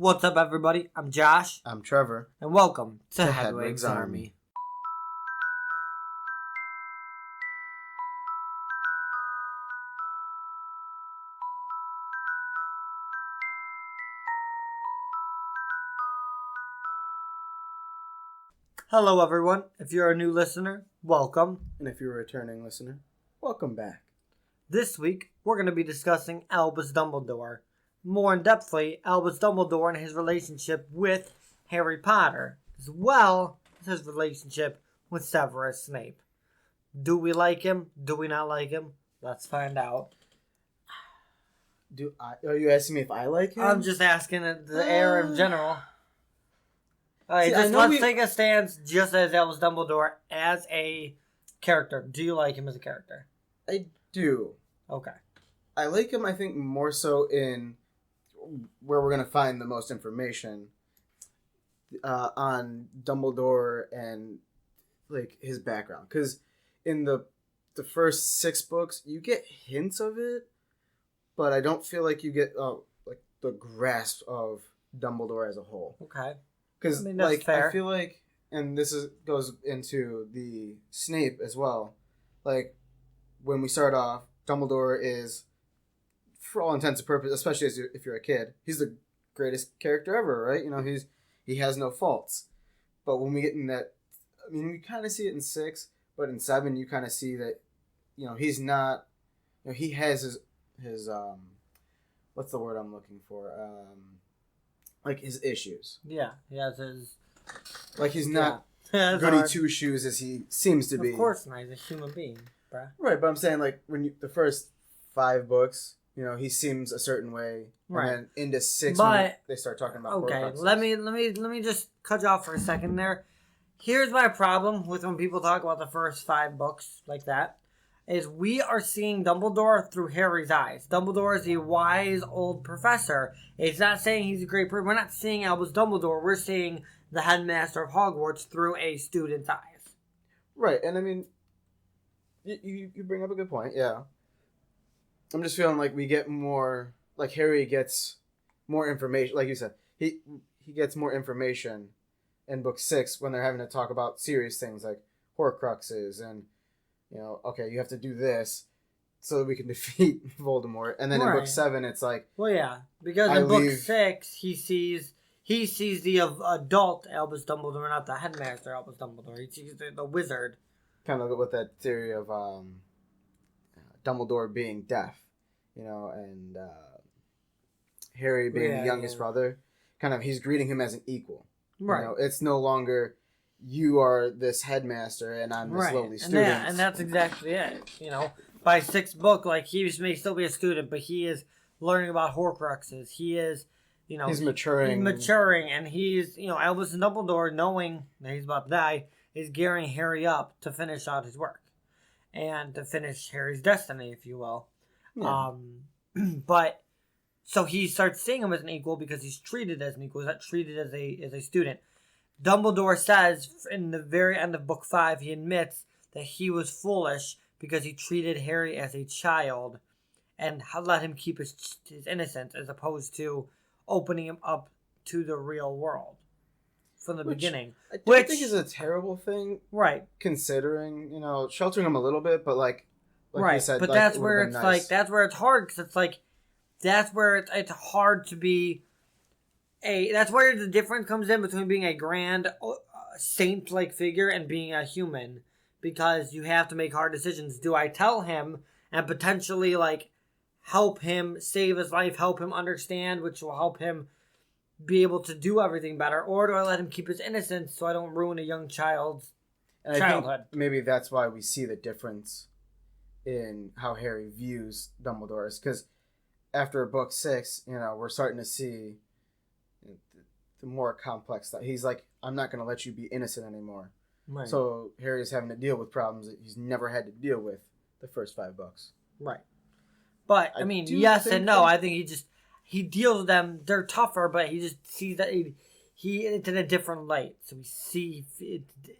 What's up, everybody? I'm Josh. I'm Trevor. And welcome to Hedwigs Hedwigs Army. Hello, everyone. If you're a new listener, welcome. And if you're a returning listener, welcome back. This week, we're going to be discussing Albus Dumbledore. More in-depthly, Albus Dumbledore and his relationship with Harry Potter, as well as his relationship with Severus Snape. Do we like him? Do we not like him? Let's find out. Are you asking me if I like him? I'm just asking the air in general. Alright, let's take a stance just as Albus Dumbledore as a character. Do you like him as a character? I do. Okay. I like him, I think, more so in where we're going to find the most information on Dumbledore and like his background. Because in the first 6 books, you get hints of it, but I don't feel like you get like the grasp of Dumbledore as a whole. Okay. Because I feel like, and goes into the Snape as well. Like when we start off, Dumbledore is, for all intents and purposes, especially if you're a kid, he's the greatest character ever, right? You know, he has no faults. But when we get in that, I mean, we kind of see it in 6, but in 7, you kind of see that, you know, he's not, you know, he has his what's the word I'm looking for? Like his issues. Yeah, he has his. Like he's not goody two shoes as he seems to be. Of course not. He's a human being, bruh. Right, but I'm saying like when the first 5 books, you know, he seems a certain way, right? And then into 6, when they start talking about. Okay, let me just cut you off for a second there. Here's my problem with when people talk about the first 5 books like that. Is we are seeing Dumbledore through Harry's eyes. Dumbledore is a wise old professor. It's not saying he's a great person. We're not seeing Albus Dumbledore. We're seeing the headmaster of Hogwarts through a student's eyes. Right, and I mean, you bring up a good point, yeah. I'm just feeling like we get more, like Harry gets more information. Like you said, he gets more information in book 6 when they're having to talk about serious things like Horcruxes and, you know, okay, you have to do this so that we can defeat Voldemort. And then in book 7, it's like... Well, yeah, because in book 6, he sees the adult Albus Dumbledore, not the headmaster Albus Dumbledore. He sees the wizard. Kind of with that theory of Dumbledore being deaf, you know, and Harry being the youngest brother. Kind of, he's greeting him as an equal. Right. You know, it's no longer... you are this headmaster and I'm this lowly student. And that's exactly it. You know, by 6th book, like, he may still be a student, but he is learning about Horcruxes. He is, you know... He's maturing, and he's, you know, Albus Dumbledore, knowing that he's about to die, is gearing Harry up to finish out his work. And to finish Harry's destiny, if you will. Yeah. But, so he starts seeing him as an equal because he's treated as an equal. He's not treated as a student. Dumbledore says in the very end of book 5, he admits that he was foolish because he treated Harry as a child and let him keep his innocence as opposed to opening him up to the real world from the beginning. Which I think is a terrible thing. Right. Considering, you know, sheltering him a little bit, but like you said, but like, that's where it's nice. Like, that's where it's hard because it's like, that's where it's hard to be... that's where the difference comes in between being a grand saint-like figure and being a human, because you have to make hard decisions. Do I tell him and potentially like help him save his life, help him understand, which will help him be able to do everything better, or do I let him keep his innocence so I don't ruin a young child's childhood? I think maybe that's why we see the difference in how Harry views Dumbledore, is because after book 6, you know, we're starting to see the more complex stuff. He's like, I'm not going to let you be innocent anymore. Right. So Harry's having to deal with problems that he's never had to deal with the first 5 books. Right. But, I mean, yes and no. I think he deals with them. They're tougher, but he just sees that it's in a different light. So we see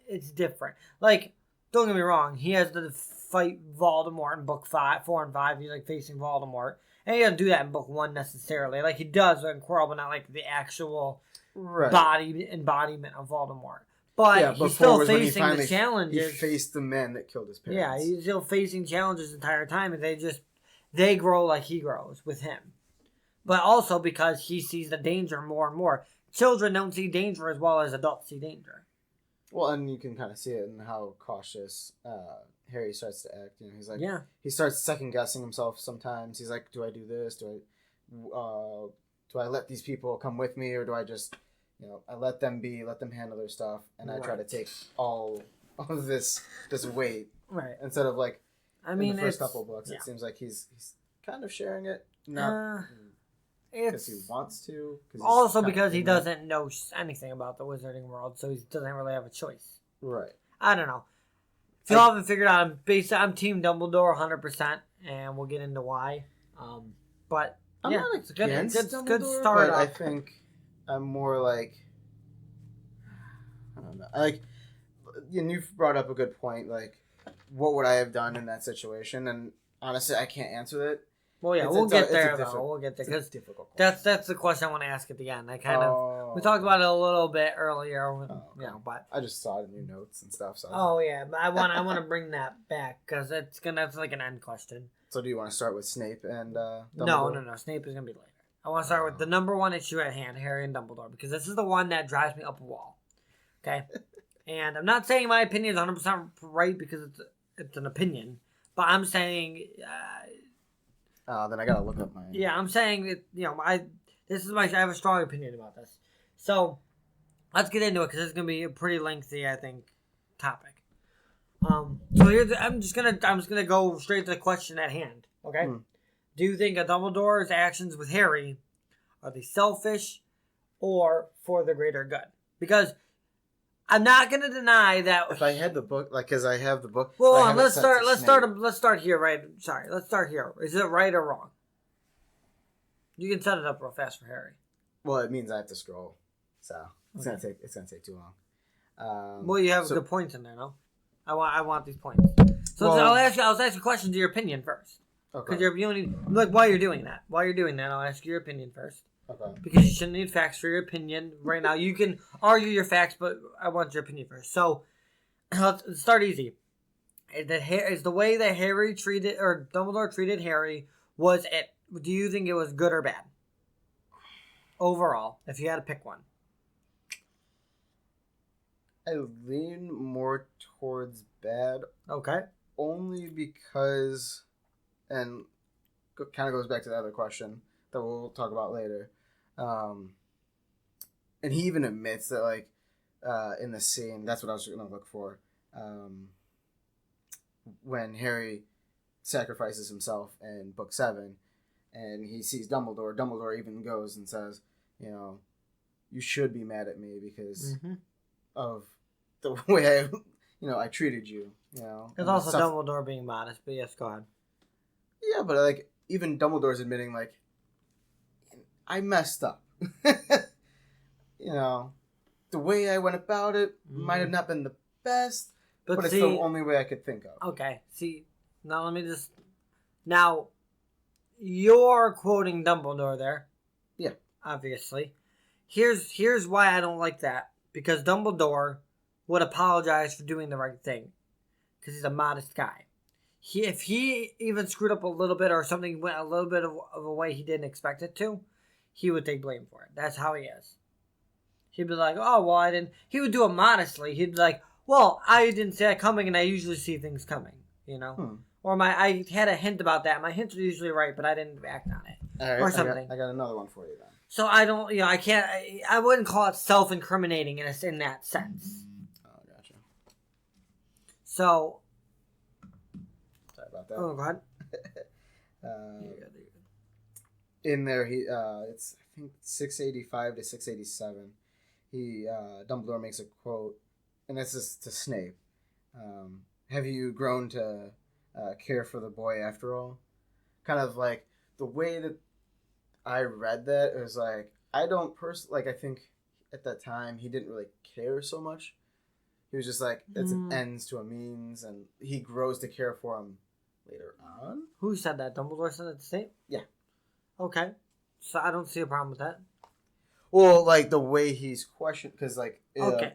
it's different. Like, don't get me wrong. He has to fight Voldemort in book 4 and 5. He's like facing Voldemort. And he doesn't do that in book 1 necessarily. Like, he does in Quirrell, but not like the actual body embodiment of Voldemort. But he's still facing the challenges. He faced the men that killed his parents. Yeah, he's still facing challenges the entire time, and they grow like he grows with him. But also because he sees the danger more and more. Children don't see danger as well as adults see danger. Well, and you can kind of see it in how cautious Harry starts to act. You know, he's like, he starts second guessing himself sometimes. He's like, do I do this? Do I let these people come with me, or do I just, I let them handle their stuff, and I try to take all of this weight, instead of like, in the first couple of books, it seems like he's kind of sharing it, not because he wants to. Also because he doesn't know anything about the wizarding world, so he doesn't really have a choice. Right. I don't know. If you haven't figured out, I'm Team Dumbledore 100%, and we'll get into why. But I'm not against Dumbledore, good start. But I think I'm more like, I don't know. Like, you've brought up a good point. Like, what would I have done in that situation? And honestly, I can't answer that. Well, yeah, we'll get there. We'll get there because that's the question I want to ask at the end. We talked about it a little bit earlier, but I just saw it in your notes and stuff. So but I want to bring that back because that's like an end question. So do you want to start with Snape and Dumbledore? No. Snape is gonna be later. I want to start with the number one issue at hand, Harry and Dumbledore, because this is the one that drives me up a wall. Okay, and I'm not saying my opinion is 100% right because it's an opinion, but I'm saying. Then I gotta look up my. Yeah, I'm saying that I have a strong opinion about this. So let's get into it because it's gonna be a pretty lengthy, I think, topic. So I'm just gonna go straight to the question at hand. Okay, do you think Dumbledore's actions with Harry are they selfish or for the greater good? Because I'm not gonna deny that if I had the book, because I have the book. Well, let's start here, right? Sorry, let's start here. Is it right or wrong? You can set it up real fast for Harry. Well, it means I have to scroll, so it's gonna take too long. Well, you have good points in there, no? I want these points. So I'll ask you questions of your opinion first. Okay. Because while you're doing that, I'll ask you your opinion first. Okay. Because you shouldn't need facts for your opinion right now. You can argue your facts, but I want your opinion first. So let's start easy. Is the way that Harry treated or Dumbledore treated Harry do you think it was good or bad? Overall, if you had to pick one. I lean more towards bad. Okay. Only because, and kind of goes back to the other question that we'll talk about later. And he even admits that, in the scene, that's what I was going to look for. When Harry sacrifices himself in Book 7, and he sees Dumbledore, Dumbledore even goes and says, you should be mad at me because of the way I treated you. There's also Dumbledore being modest, but yes, go ahead. Yeah, but even Dumbledore's admitting I messed up. The way I went about it might have not been the best, but it's the only way I could think of. Okay, see, now let me just... Now, you're quoting Dumbledore there. Yeah. Obviously. Here's why I don't like that. Because Dumbledore would apologize for doing the right thing. Because he's a modest guy. If he even screwed up a little bit or something went a little bit of a way he didn't expect it to, he would take blame for it. That's how he is. He'd be like, oh, well, I didn't... He would do it modestly. He'd be like, well, I didn't see that coming, and I usually see things coming, Or I had a hint about that. My hints are usually right, but I didn't act on it. All right, or something. I got another one for you then. So I don't, I can't... I wouldn't call it self-incriminating in that sense. Oh, gotcha. So... Sorry about that. Oh, go ahead. In there, it's I think 685 to 687. Dumbledore makes a quote, and this is to Snape. Have you grown to care for the boy after all? Kind of like the way that I read that, it was I don't personally I think at that time he didn't really care so much. He was just it's an ends to a means, and he grows to care for him later on. Who said that? Dumbledore said that to Snape? Yeah. Okay. So I don't see a problem with that. Well, like the way he's questioned, because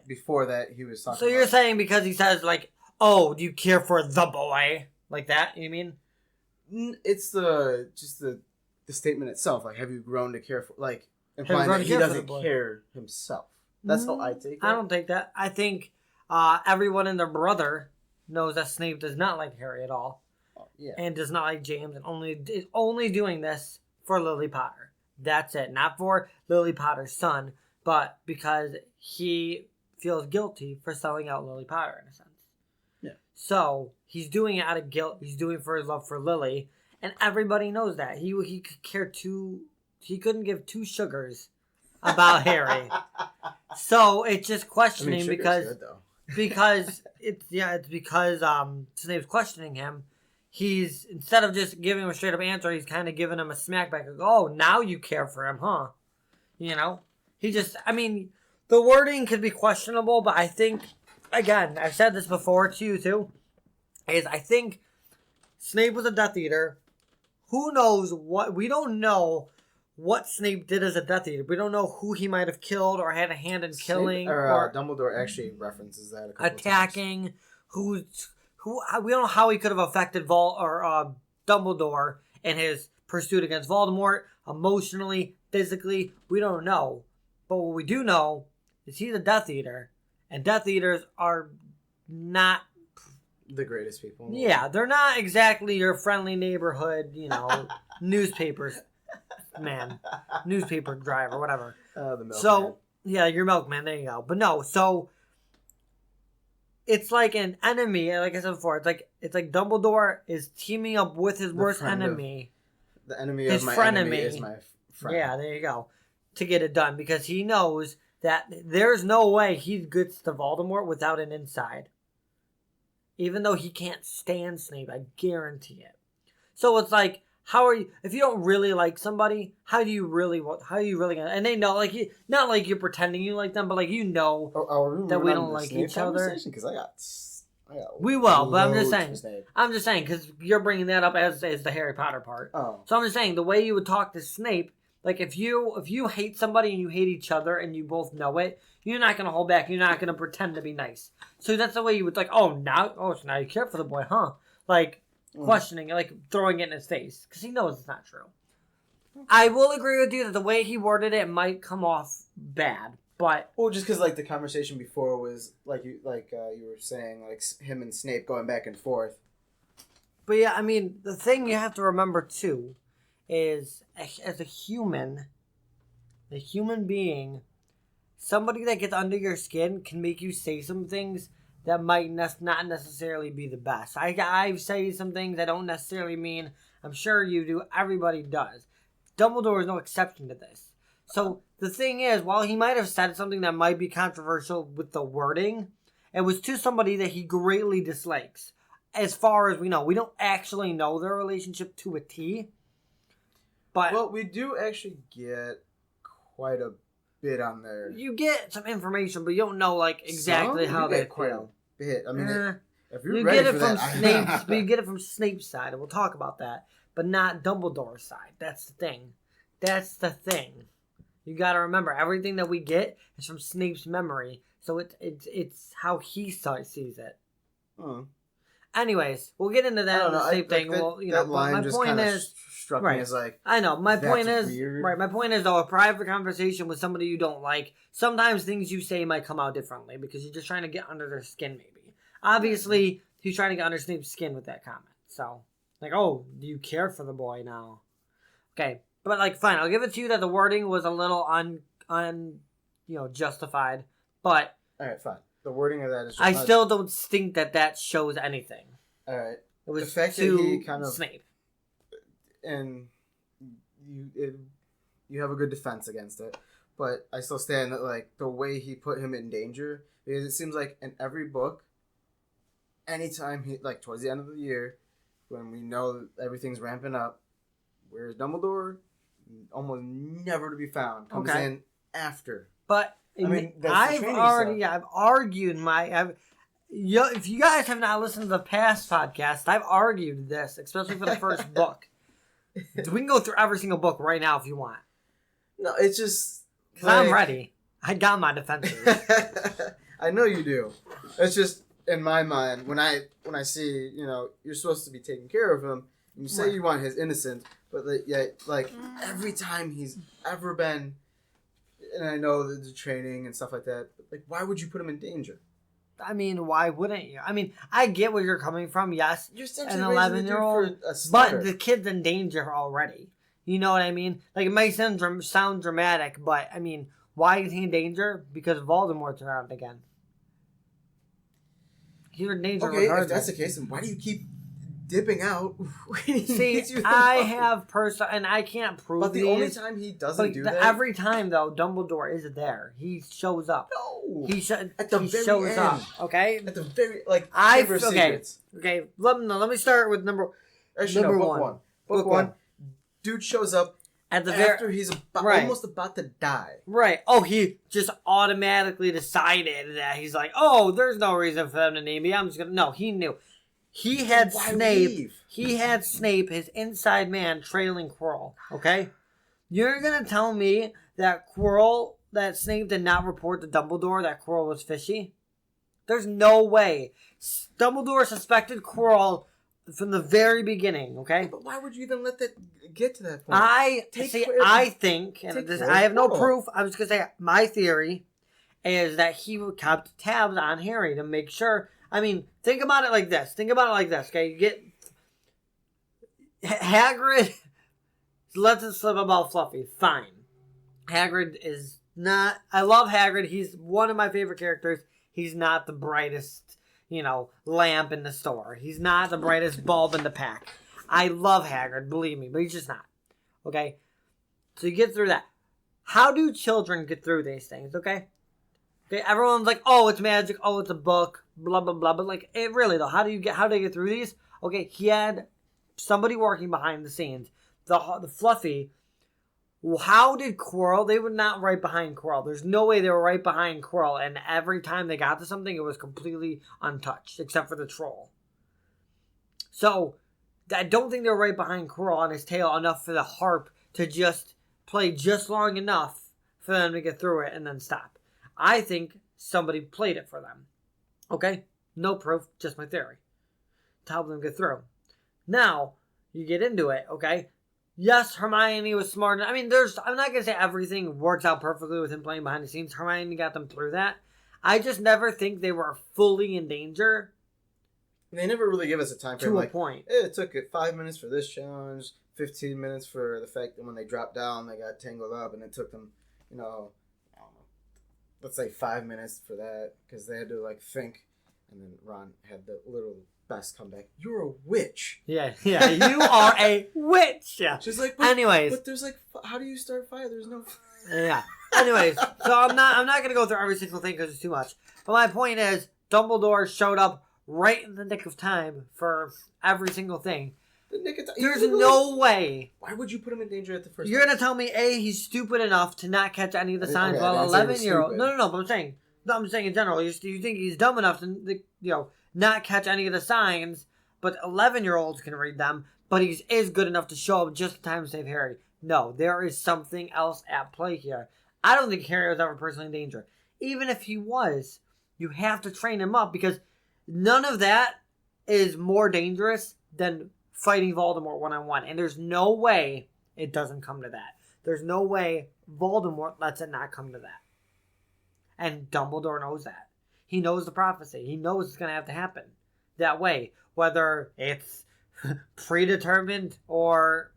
before that he was talking. So you're saying because he says like, "Oh, do you care for the boy?" Like that? You mean? It's the statement itself. Like, have you grown to care for? Like, implying that he doesn't care himself. That's how I take it. I don't take that. I think everyone and their brother knows that Snape does not like Harry at all. Oh, yeah. And does not like James, and is only doing this for Lily Potter. That's it. Not for Lily Potter's son, but because he feels guilty for selling out Lily Potter in a sense. Yeah. So he's doing it out of guilt. He's doing it for his love for Lily, and everybody knows that he could care two. He couldn't give two sugars about Harry. So it's just questioning because Snape's questioning him. He's, instead of just giving him a straight up answer, he's kind of giving him a smack back. Like, oh, now you care for him, huh? You know? The wording could be questionable, but I think, again, I've said this before to you too, is I think Snape was a Death Eater. Who knows what, we don't know what Snape did as a Death Eater. We don't know who he might have killed or had a hand in killing. Or Dumbledore actually references that a couple attacking, times. We don't know how he could have affected Dumbledore in his pursuit against Voldemort, emotionally, physically. We don't know. But what we do know is he's a Death Eater, and Death Eaters are not the greatest people. Yeah, they're not exactly your friendly neighborhood, newspaper driver, whatever. The milkman. Yeah, your milkman. There you go. But no, so it's like an enemy, like I said before. It's like Dumbledore is teaming up with his worst enemy. The enemy of my enemy is my friend. Yeah, there you go. To get it done, because he knows that there's no way he gets to Voldemort without an inside. Even though he can't stand Snape, I guarantee it. So it's like, how are you? If you don't really like somebody, how are you really gonna? And they know, like, not like you're pretending you like them, but like that we don't like each other. Because I got we will, but I'm just saying, because you're bringing that up as the Harry Potter part. Oh. So I'm just saying, the way you would talk to Snape, like if you hate somebody and you hate each other and you both know it, you're not gonna hold back. You're not gonna pretend to be nice. So that's the way you would like. So now you care for the boy, huh? Like. Questioning, like throwing it in his face, because he knows it's not true. I will agree with you that the way he worded it might come off bad, but just because like the conversation before was like you were saying, like him and Snape going back and forth. But yeah, the thing you have to remember too is, as a human being, somebody that gets under your skin can make you say some things that might not necessarily be the best. I say some things I don't necessarily mean. I'm sure you do. Everybody does. Dumbledore is no exception to this. So the thing is, while he might have said something that might be controversial with the wording, it was to somebody that he greatly dislikes. As far as we know, we don't actually know their relationship to a T. But we do actually get quite a bit on there. You get some information, but you don't know like exactly how they feel. Bit. If you're you ready get it for from that, Snape's, but you get it from Snape's side, and we'll talk about that. But not Dumbledore's side. That's the thing. You got to remember, everything that we get is from Snape's memory, so it's how he sees it. Anyways, we'll get into that Snape thing. My point is, struck me as like, I know. My point is, weird. Right. My point is, though, a private conversation with somebody you don't like, sometimes things you say might come out differently because you're just trying to get under their skin. Maybe, obviously, he's trying to get under Snape's skin with that comment. So, like, oh, do you care for the boy now? Okay, but like, fine, I'll give it to you that the wording was a little justified, but all right, fine. The wording of that is. I still don't think that shows anything. All right. It was the fact that he kind of Snape, and you have a good defense against it, but I still stand that like the way he put him in danger, because it seems like in every book, anytime he like towards the end of the year, when we know everything's ramping up, whereas Dumbledore almost never to be found comes in after. But I've argued if you guys have not listened to the past podcast, I've argued this, especially for the first book. We can go through every single book right now if you want. No, it's just... Because I'm ready. I got my defenses. I know you do. It's just, in my mind, when I see, you're supposed to be taking care of him, and you say you want his innocence, but every time he's ever been, and I know the training and stuff like that, but why would you put him in danger? I mean, why wouldn't you? I mean, I get where you're coming from. Yes, you're an 11-year-old, but the kid's in danger already. You know what I mean? It might sound dramatic, but I mean, why is he in danger? Because Voldemort's around again. He's in danger. Okay, if that's the case, then why do you keep dipping out? See, I have and I can't prove. But the only time he doesn't do that, every time though, Dumbledore is there. He shows up. No, he shows up. Okay, at the very Okay. Let me start with number one. Book one. Dude shows up after he's almost about to die. Right. Oh, he just automatically decided that he's like, oh, there's no reason for them to name me. I'm just gonna. No, he knew. He had Snape. Leave? He had Snape, his inside man, trailing Quirrell. Okay, you're gonna tell me that Snape did not report to Dumbledore that Quirrell was fishy? There's no way. Dumbledore suspected Quirrell from the very beginning. Okay, but why would you even let that get to that point? I think, and I have no proof. I was gonna say my theory is that he kept tabs on Harry to make sure. I mean, think about it like this. Okay, you get Hagrid lets it slip about Fluffy. Fine. Hagrid is not... I love Hagrid. He's one of my favorite characters. He's not the brightest, lamp in the store. He's not the brightest bulb in the pack. I love Hagrid, believe me, but he's just not. Okay? So you get through that. How do children get through these things, okay? Okay, everyone's like, oh, it's magic, oh, it's a book, blah, blah, blah. But really though, how do they get through these? Okay, he had somebody working behind the scenes. The Fluffy, how did Quirrell, they were not right behind Quirrell. There's no way they were right behind Quirrell. And every time they got to something, it was completely untouched, except for the troll. So, I don't think they were right behind Quirrell on his tail enough for the harp to just play just long enough for them to get through it and then stop. I think somebody played it for them. Okay? No proof, just my theory. To help them get through. Now, you get into it, okay? Yes, Hermione was smart. I mean, I'm not going to say everything works out perfectly with him playing behind the scenes. Hermione got them through that. I just never think they were fully in danger. They never really give us a time frame. To a point. It took 5 minutes for this challenge, 15 minutes for the fact that when they dropped down, they got tangled up, and it took them, let's say 5 minutes for that, because they had to think, and then Ron had the little best comeback. You're a witch. Yeah, you are a witch. Yeah. She's like, anyways, but there's how do you start fire? There's no. Yeah. Anyways, so I'm not gonna go through every single thing because it's too much. But my point is, Dumbledore showed up right in the nick of time for every single thing. The nick of time. There's no way. Why would you put him in danger at the first? You're gonna tell me he's stupid enough to not catch any of the signs while 11-year-old. No. But I'm saying in general. You think he's dumb enough to not catch any of the signs, but 11-year-olds can read them. But he is good enough to show up just in time to save Harry. No, there is something else at play here. I don't think Harry was ever personally in danger. Even if he was, you have to train him up because none of that is more dangerous than fighting Voldemort one-on-one. And there's no way it doesn't come to that. There's no way Voldemort lets it not come to that. And Dumbledore knows that. He knows the prophecy. He knows it's going to have to happen that way. Whether it's predetermined or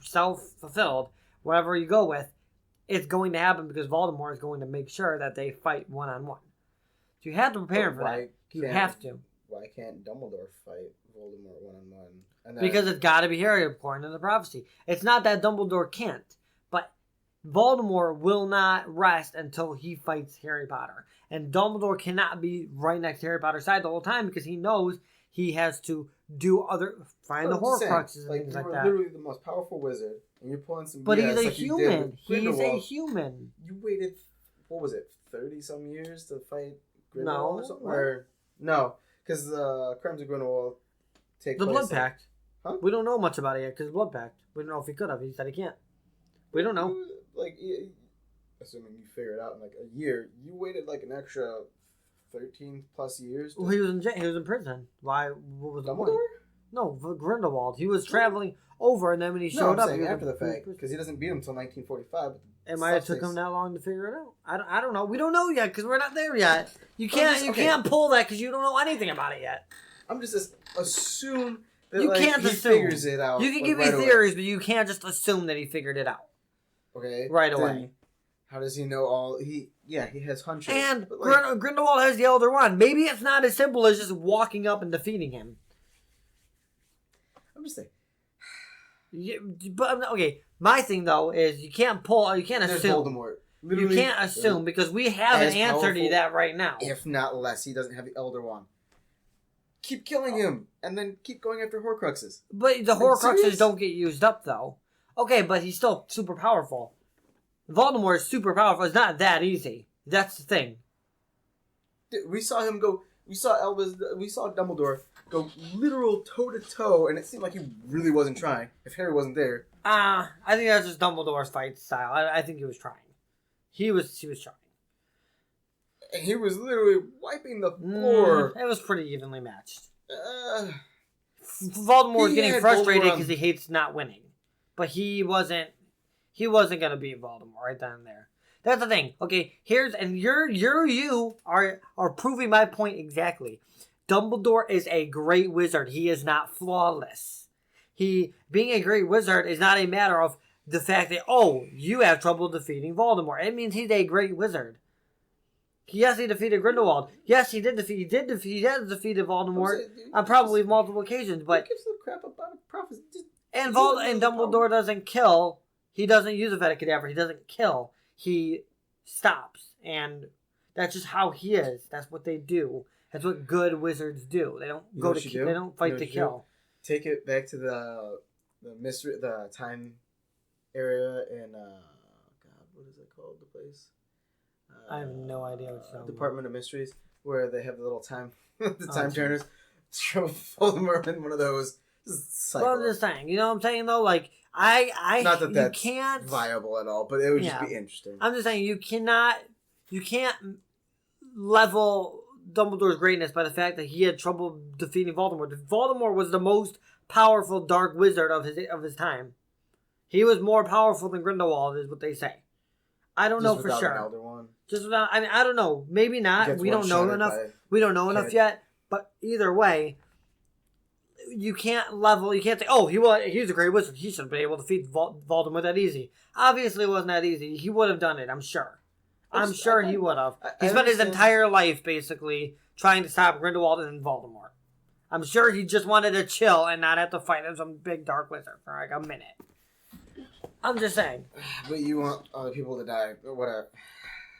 self-fulfilled, whatever you go with, it's going to happen because Voldemort is going to make sure that they fight one-on-one. So you have to prepare for that. You have to. Why can't Dumbledore fight Voldemort one-on-one? Because it's got to be Harry according to the prophecy. It's not that Dumbledore can't, but Voldemort will not rest until he fights Harry Potter. And Dumbledore cannot be right next to Harry Potter's side the whole time because he knows he has to find the Horcruxes and things like that. You're literally the most powerful wizard, and you're pulling some. But he's a human. He's a human. You waited, what was it, 30-some years to fight No. Grindelwald or something? No, because the Crimes of Grindelwald take place. The Blood Pact. Huh? We don't know much about it yet because blood pact. We don't know if he could have. He said he can't. We don't know. Like, assuming you figure it out in like a year, you waited like an extra 13 plus years. Well, he was in jail. He was in prison. Why? What was the point? Dumbledore? No, for Grindelwald. He was traveling over, and then when he showed up, saying after the fact, because he doesn't beat him until 1945. It might have took him that long to figure it out. I don't know. We don't know yet because we're not there yet. You can't pull that because you don't know anything about it yet. I'm just assume that you can't he assume. Figures it out. You can give me theories, but you can't just assume that he figured it out. Okay. Right away. How does he know all? He has hunches. And Grindelwald has the Elder Wand. Maybe it's not as simple as just walking up and defeating him. I'm just saying. Yeah, but okay, my thing though is you can't assume. Voldemort. You can't assume because we have an answer to that right now. If not less, he doesn't have the Elder Wand. Keep killing him, and then keep going after Horcruxes. But the Horcruxes don't get used up though. Okay, but he's still super powerful. Voldemort is super powerful. It's not that easy. That's the thing. We saw him go. We saw Dumbledore go literal toe to toe, and it seemed like he really wasn't trying. If Harry wasn't there, I think that's just Dumbledore's fight style. I think he was trying. He was trying. And he was literally wiping the floor. It was pretty evenly matched. Voldemort was getting frustrated because he hates not winning, but he wasn't gonna beat Voldemort right then and there. That's the thing. Okay, you are proving my point exactly. Dumbledore is a great wizard. He is not flawless. Being a great wizard is not a matter of the fact that, you have trouble defeating Voldemort. It means he's a great wizard. Yes, he defeated Grindelwald. Yes, he has defeated Voldemort on probably multiple occasions, but who gives a crap about a prophecy? And Dumbledore doesn't kill. He doesn't use a Vada Kedavra. He doesn't kill. He stops, and that's just how he is. That's what they do. That's what good wizards do. They don't They don't fight to kill. Take it back to the mystery, the time area in what is it called? The place. I have no idea what it's Department of Mysteries, where they have the little time, time turners. Throw Voldemort in one of those. Well, I'm just saying. You know what I'm saying though? Like not that that's you can't viable at all, but it would just be interesting. I'm just saying you can't level Dumbledore's greatness by the fact that he had trouble defeating Voldemort. Voldemort was the most powerful dark wizard of his time. He was more powerful than Grindelwald, is what they say. I don't know for sure. An Elder Wand. Just without, I don't know. Maybe not. We don't know enough. We don't know enough yet. But either way, you can't say, he's a great wizard. He should be able to defeat Voldemort that easy. Obviously, it wasn't that easy. He would have done it, I'm sure. I'm sure he would have. He spent his entire life, basically, trying to stop Grindelwald and Voldemort. I'm sure he just wanted to chill and not have to fight some big dark wizard for like a minute. I'm just saying. But you want other people to die. Whatever.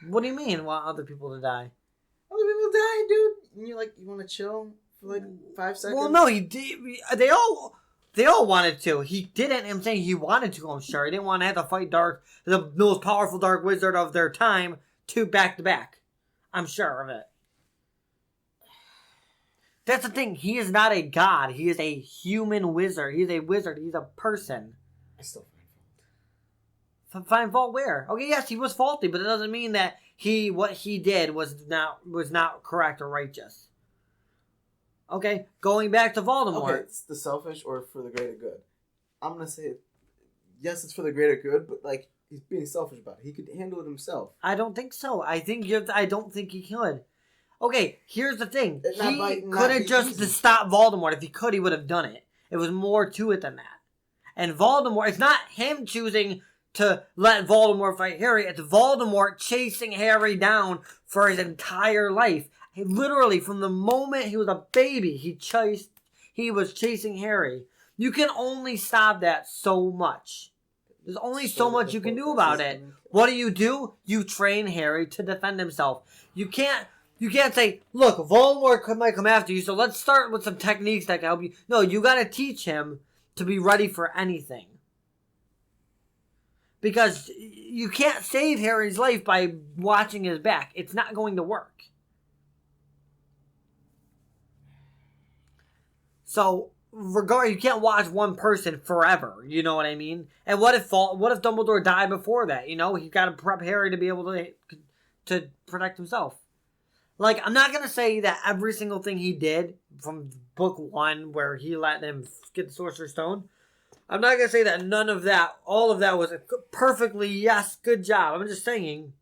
What do you mean, want other people to die? Other people die, dude. And you want to chill for like 5 seconds? Well, no, he did. They all wanted to. He didn't. I'm saying he wanted to. I'm sure he didn't want to have to fight the most powerful dark wizard of their time, back to back. I'm sure of it. That's the thing. He is not a god. He is a human wizard. He's a wizard. He's a person. I still find fault where? Okay, yes, he was faulty, but it doesn't mean that what he did was not correct or righteous. Okay, going back to Voldemort. Okay, it's the selfish or for the greater good. I'm gonna say, yes, it's for the greater good, but like he's being selfish about it. He could handle it himself. I don't think so. I don't think he could. Okay, here's the thing. He couldn't just stop Voldemort. If he could, he would have done it. It was more to it than that. And Voldemort, it's not him choosing to let Voldemort fight Harry. It's Voldemort chasing Harry down for his entire life. Literally, from the moment he was a baby, he was chasing Harry. You can only stop that so much. There's only so much you can do about it. What do? You train Harry to defend himself. You can't say, look, Voldemort might come after you, so let's start with some techniques that can help you. No, you gotta teach him to be ready for anything. Because you can't save Harry's life by watching his back. It's not going to work. So, you can't watch one person forever. You know what I mean? And what if Dumbledore died before that? You know, he's got to prep Harry to be able to protect himself. Like, I'm not gonna say that every single thing he did from book 1, where he let him get the Sorcerer's Stone. I'm not gonna say that all of that was perfectly, yes, good job. I'm just saying,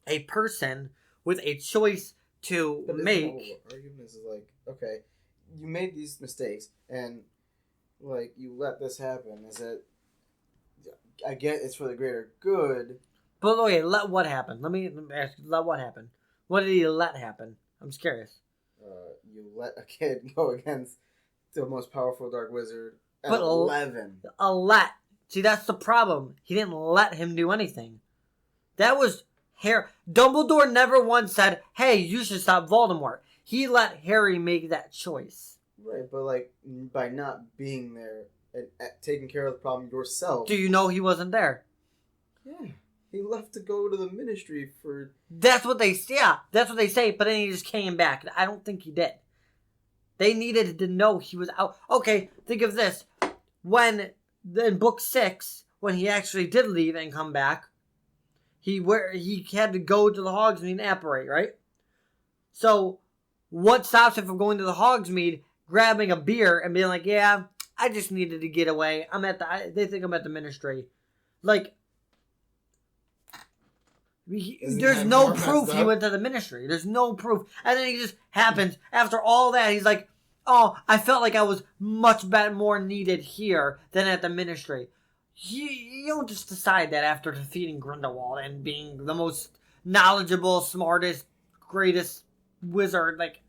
a person with a choice to make. Argument is like, okay, you made these mistakes, and like you let this happen. Is it? I get it's for the greater good. But okay, let what happen? Let me ask you, let what happen? What did he let happen? I'm just curious. You let a kid go against the most powerful dark wizard at 11. See, that's the problem. He didn't let him do anything. That was Harry. Dumbledore never once said, hey, you should stop Voldemort. He let Harry make that choice. Right, but like, by not being there and taking care of the problem yourself. Do you know he wasn't there? Yeah. He left to go to the Ministry for... That's what they say, but then he just came back. I don't think he did. They needed to know he was out. Okay, think of this. In book 6, when he actually did leave and come back, he had to go to the Hogsmeade and apparate, right? So, what stops him from going to the Hogsmeade, grabbing a beer, and being like, yeah, I just needed to get away. They think I'm at the Ministry. Like... There's no proof he went to the Ministry. There's no proof. And then it just happens. After all that, he's like, oh, I felt like I was much more needed here than at the Ministry. You don't just decide that after defeating Grindelwald and being the most knowledgeable, smartest, greatest wizard, like,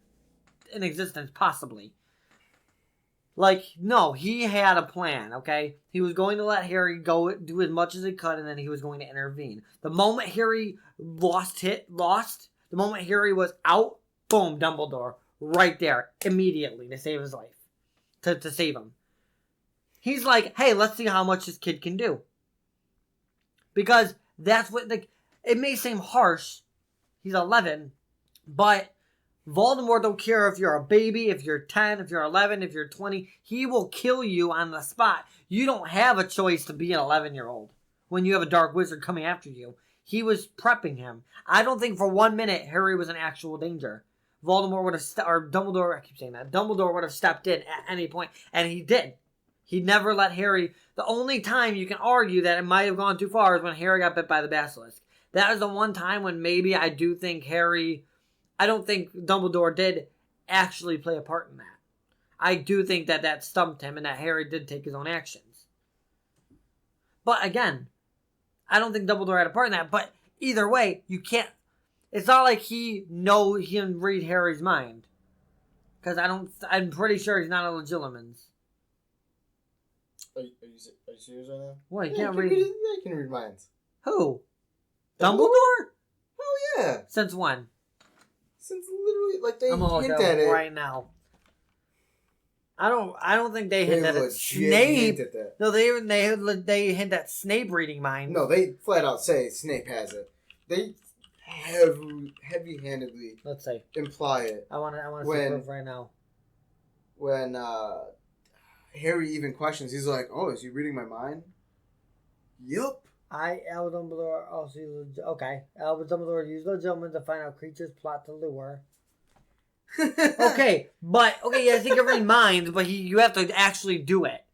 in existence, possibly. Like, no, he had a plan, okay? He was going to let Harry go do as much as he could, and then he was going to intervene. The moment Harry the moment Harry was out, boom, Dumbledore, right there, immediately, to save his life. To save him. He's like, hey, let's see how much this kid can do. Because that's what, like, it may seem harsh, he's 11, but... Voldemort don't care if you're a baby, if you're 10, if you're 11, if you're 20. He will kill you on the spot. You don't have a choice to be an 11-year-old when you have a dark wizard coming after you. He was prepping him. I don't think for 1 minute Harry was in actual danger. Dumbledore would have stepped in at any point, and he did. He never let Harry... The only time you can argue that it might have gone too far is when Harry got bit by the basilisk. That is the one time when maybe I do think Harry... I don't think Dumbledore did actually play a part in that. I do think that stumped him and that Harry did take his own actions. But again, I don't think Dumbledore had a part in that. But either way, you can't... It's not like he can read Harry's mind. Because I'm pretty sure he's not a Legilimens. Are you serious right now? What, you can't read... I can read minds. Who? Dumbledore? Oh yeah. Since when? Since literally, like, they hint at it right now. I don't think they hint at Snape. No, they hint at Snape reading minds. No, they flat out say Snape has it. They heavy-handedly. Let's say imply it. I want to see proof right now. When Harry even questions, he's like, "Oh, is he reading my mind?" Yup. Albus Dumbledore also used... Okay. Albus Dumbledore used Legilimens to find out creatures plot to lure. Okay, yes, he can read minds, but you have to actually do it.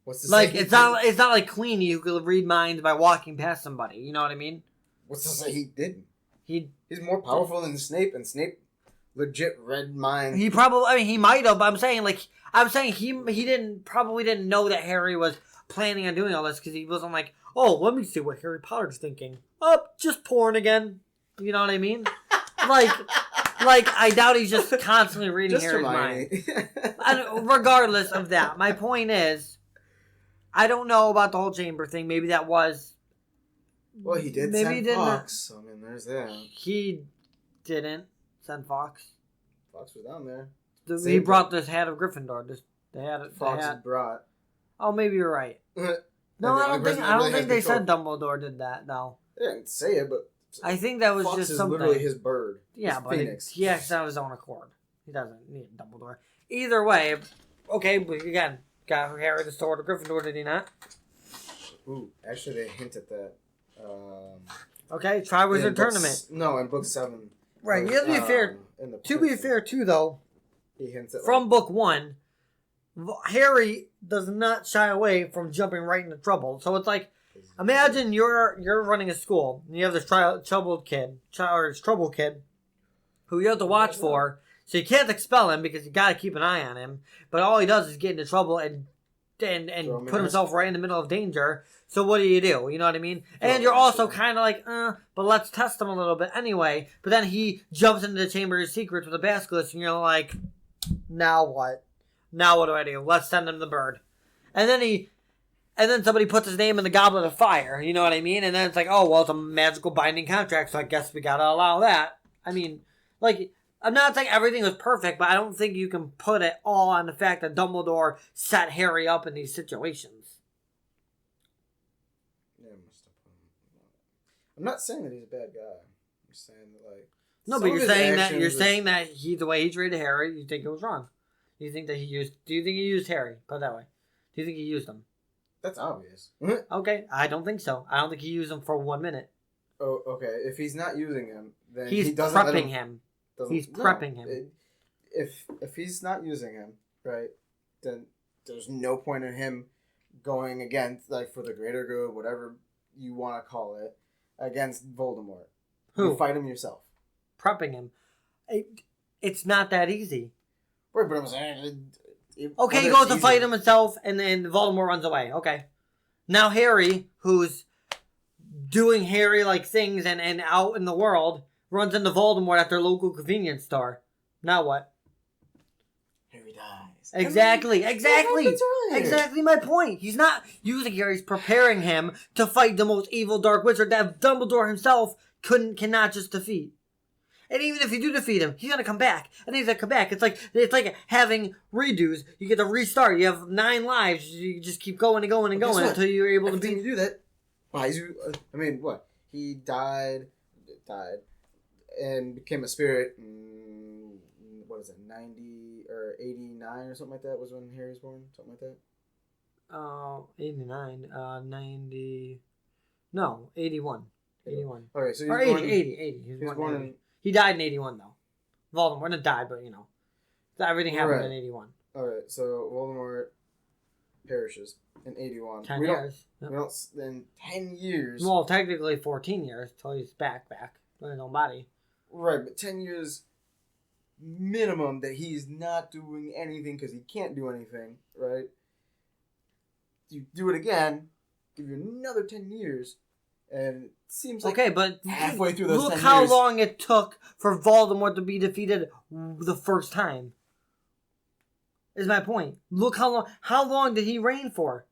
What's the like it's not like Queenie who could read minds by walking past somebody. You know what I mean? What's to say he didn't? He's more powerful than Snape, and Snape legit read minds. He might have. But I'm saying he probably didn't know that Harry was planning on doing all this because he wasn't like, oh, let me see what Harry Potter's thinking. Oh, just porn again. You know what I mean? like I doubt he's just constantly reading Harry's mind. And regardless of that, my point is, I don't know about the whole chamber thing. Maybe that was. Well, he did send Fox. I mean, there's that. He didn't send Fox. Fox was down there. He brought this hat of Gryffindor. Fox had brought. Oh, maybe you're right. No, I don't think they said Dumbledore did that. No, they didn't say it, but I think that was Fox just is something. Literally his bird. Yeah, his but Phoenix. he acts on his own accord. He doesn't need Dumbledore. Either way, Okay, but again, got Harry the Sword of Gryffindor, did he not? Ooh, actually, they hint at that. Okay, Triwizard Tournament. No, in book 7. Right, you have to be fair. To be fair, too, though, he hints at from book 1, Harry does not shy away from jumping right into trouble. So it's like, imagine you're running a school, and you have this troubled kid, who you have to watch for. So you can't expel him because you got to keep an eye on him. But all he does is get into trouble and put himself right in the middle of danger. So what do? You know what I mean? And you're also kind of like, but let's test him a little bit anyway. But then he jumps into the Chamber of Secrets with a basilisk, and you're like, now what? Now what do I do? Let's send him the bird. And then somebody puts his name in the Goblet of Fire. You know what I mean? And then it's like, oh, well, it's a magical binding contract, so I guess we gotta allow that. I mean, like, I'm not saying everything was perfect, but I don't think you can put it all on the fact that Dumbledore set Harry up in these situations. Yeah, I'm not saying that he's a bad guy. I'm saying that, like, no, but you're saying that the way he treated Harry, you think it was wrong. Do you think he used Harry? Put it that way. Do you think he used him? That's obvious. Okay, I don't think so. I don't think he used him for 1 minute. Oh, okay. If he's not using him, then he doesn't prepping him. He's prepping him. If he's not using him, right, then there's no point in him going against, like, for the greater good, whatever you want to call it, against Voldemort. Who? You fight him yourself. Prepping him. It's not that easy. Right, but I'm saying... Okay, he goes to fight him himself, and then Voldemort runs away. Okay. Now Harry, who's doing Harry-like things and out in the world, runs into Voldemort at their local convenience store. Now what? Harry dies. Exactly my point. He's not using Harry, he's preparing him to fight the most evil Dark Wizard that Dumbledore himself cannot just defeat. And even if you do defeat him, he's gonna come back. And he's gonna come back. It's like having redos. You get to restart. You have 9 lives. You just keep going and going and going until you're able to beat. You do that. Why? I mean, what? He died, and became a spirit. What is it? 90 or 89 or something like that was when Harry was born. Something like that. 89. 90. No, 81. 81. Okay, so or 80. He was born in. He died in 81, though. Voldemort didn't die, but, everything happened in 81. Alright, so Voldemort perishes in 81. 10 years. We don't, in 10 years. Well, technically 14 years until he's back in his own body. Right, but 10 years minimum that he's not doing anything because he can't do anything, right? You do it again, give you another 10 years. And it seems like but halfway through those 10 years... Look how years, long it took for Voldemort to be defeated the first time. Is my point. Look how long did he reign for?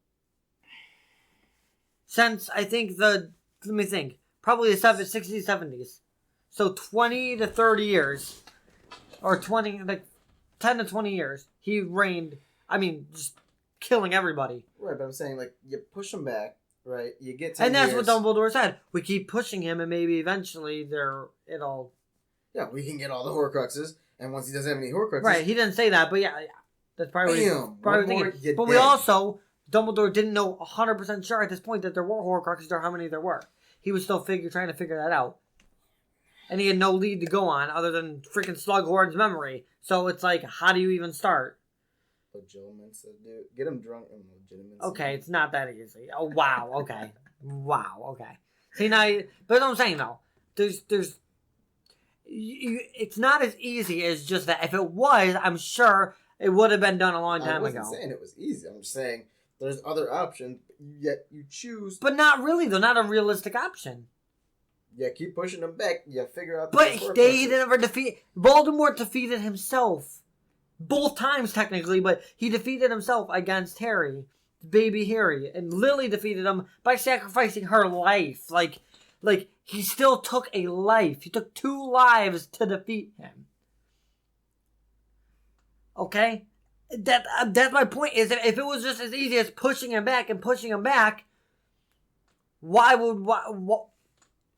Since, I think let me think, probably the 60s, 70s. So 20 to 30 years. Or 10 to 20 years. He reigned, just killing everybody. Right, but I'm saying, like, you push him back. Right, you get 10 and that's years. what Dumbledore said. We keep pushing him, and maybe eventually it'll. Yeah, we can get all the Horcruxes, and once he doesn't have any Horcruxes, right? He didn't say that, but yeah, that's probably what he's thinking. But we also Dumbledore didn't know 100% sure at this point that there were Horcruxes or how many there were. He was still trying to figure that out, and he had no lead to go on other than freaking Slughorn's memory. So it's like, how do you even start? Get him drunk and legitimate. Okay, it's not that easy. Oh wow. Okay. Okay. See now, but what I'm saying though, it's not as easy as just that. If it was, I'm sure it would have been done a long time ago. I wasn't saying it was easy. I'm just saying there's other options, yet you choose. But not really. They're not a realistic option. Yeah, keep pushing them back. You figure out. But they never defeat. Voldemort defeated himself. Both times, technically, but he defeated himself against Harry, baby Harry, and Lily defeated him by sacrificing her life. Like he still took a life. He took 2 lives to defeat him. Okay, that's my point. Is that if it was just as easy as pushing him back,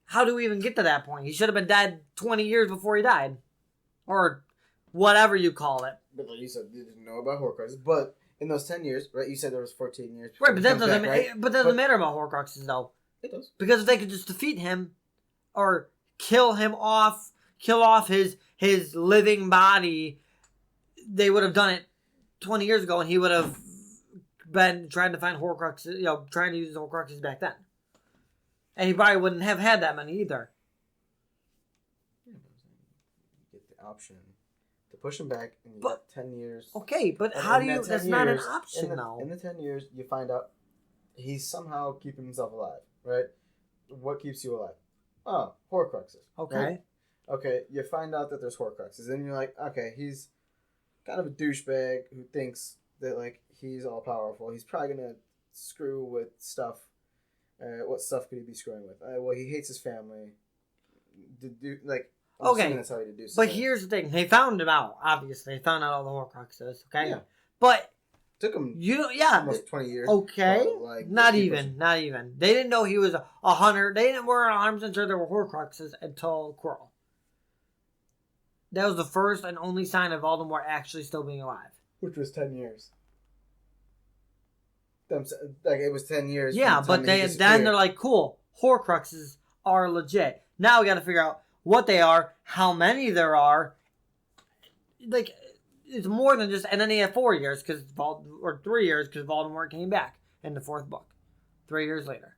how do we even get to that point? He should have been dead 20 years before he died, or whatever you call it. but like you said, they didn't know about Horcruxes. But in those 10 years, right? You said there was 14 years. Right, but that doesn't matter about Horcruxes though. It does. Because if they could just defeat him, or kill off his living body, they would have done it 20 years ago, and he would have been trying to find Horcruxes, trying to use Horcruxes back then. And he probably wouldn't have had that many either. You get the option to push him back, and you get 10 years. Okay, but how do you... That's not an option, though. In the 10 years, you find out he's somehow keeping himself alive, right? What keeps you alive? Oh, Horcruxes. Okay. Right? Okay, you find out that there's Horcruxes. Then you're like, okay, he's kind of a douchebag who thinks that, like, he's all-powerful. He's probably going to screw with stuff. What stuff could he be screwing with? Well, he hates his family. Okay, that's how he deduces. But here's the thing. They found him out, obviously. They found out all the Horcruxes, okay? Yeah. But... Took him almost 20 years. Okay. Not even. They didn't know he was a hunter. They weren't 100% sure there were Horcruxes until Quirrell. That was the first and only sign of Voldemort actually still being alive. Which was 10 years. It was 10 years. Yeah, but then they're like, cool, Horcruxes are legit. Now we got to figure out what they are, how many there are. Like... It's more than just, and then he had 4 years, or 3 years, because Voldemort came back in the 4th book. 3 years later.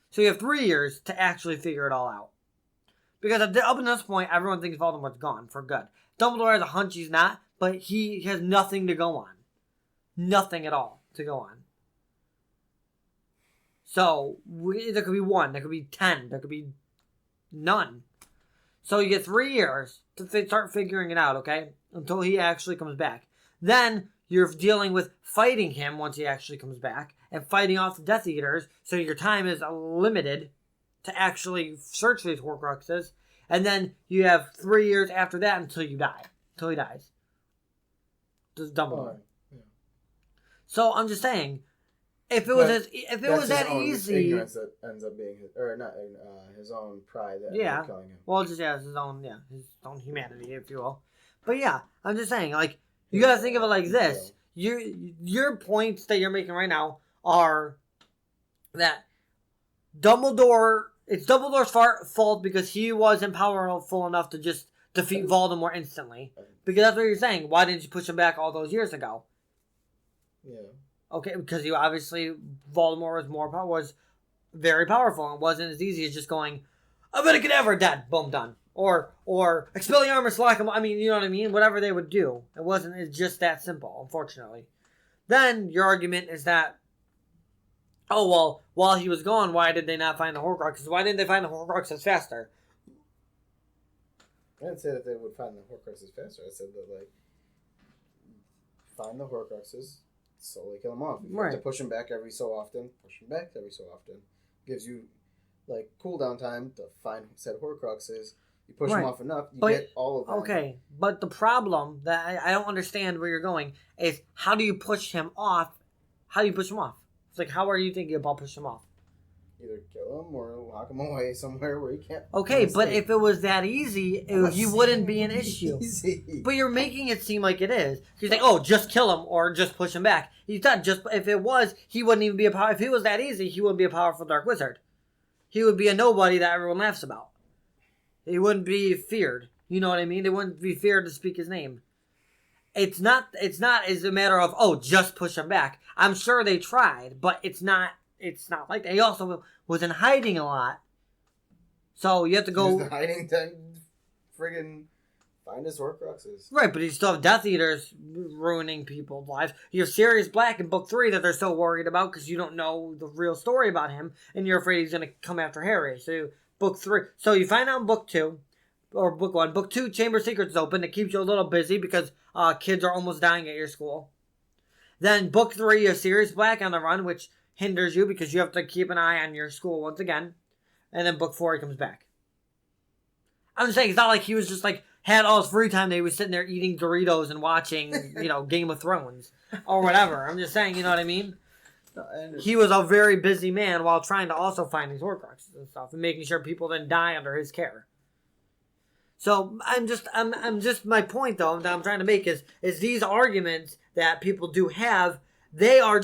So you have 3 years to actually figure it all out. Because up to this point, everyone thinks Voldemort's gone for good. Dumbledore has a hunch he's not, but he has nothing to go on. Nothing at all to go on. So, there could be 1, there could be 10, there could be none. So you get 3 years to start figuring it out, okay? Until he actually comes back. Then you're dealing with fighting him once he actually comes back. And fighting off the Death Eaters. So your time is limited to actually search for these Horcruxes. And then you have 3 years after that until you die. Until he dies. This is Dumbledore. Yeah. So I'm just saying... If it was that easy, ignorance that ends up being his own pride that ends up killing him. Well, just his own humanity, if you will. But yeah, I'm just saying, like, you gotta think of it like this. Your points that you're making right now are that it's Dumbledore's fault because he wasn't powerful enough to just defeat Voldemort instantly. Because that's what you're saying. Why didn't you push him back all those years ago? Yeah. Okay, because Voldemort was very powerful and wasn't as easy as just going, Abracadabra, dead, boom, done. Or Expelliarmus, lock him. I mean, you know what I mean? Whatever they would do. It's just that simple, unfortunately. Then your argument is that, oh, well, while he was gone, why did they not find the Horcruxes? Why didn't they find the Horcruxes faster? I didn't say that they would find the Horcruxes faster. I said that, find the Horcruxes, slowly kill them off. You have to push them back every so often. Gives you, cooldown time to find said Horcruxes. You push them off enough, you get all of them. Okay, but the problem that I don't understand where you're going is how do you push him off? How do you push him off? It's like, how are you thinking about pushing him off? Either kill him or lock him away somewhere where he can't. Okay, but if it was that easy, he wouldn't be an issue. Easy. But you're making it seem like it is. He's like, oh, just kill him or just push him back. He's not just. If it was, he wouldn't even be a power. If it was that easy, he wouldn't be a powerful dark wizard. He would be a nobody that everyone laughs about. He wouldn't be feared. You know what I mean? They wouldn't be feared to speak his name. It's not as a matter of, oh, just push him back. I'm sure they tried, but it's not like that. He also was in hiding a lot. So you have to go... He was in hiding to friggin' find his Horcruxes. Right, but you still have Death Eaters ruining people's lives. You have Sirius Black in Book 3 that they're so worried about because you don't know the real story about him, and you're afraid he's going to come after Harry. So Book 3... So you find out in Book 2, or Book 1. Book 2, Chamber of Secrets is open. It keeps you a little busy because kids are almost dying at your school. Then Book 3, you have Sirius Black on the run, which hinders you because you have to keep an eye on your school once again. And then Book 4, he comes back. I'm just saying, it's not like he was just had all his free time that he was sitting there eating Doritos and watching, Game of Thrones or whatever. I'm just saying, you know what I mean? He was a very busy man while trying to also find these Horcruxes and stuff and making sure people didn't die under his care. So I'm just my point though that I'm trying to make is these arguments that people do have, they are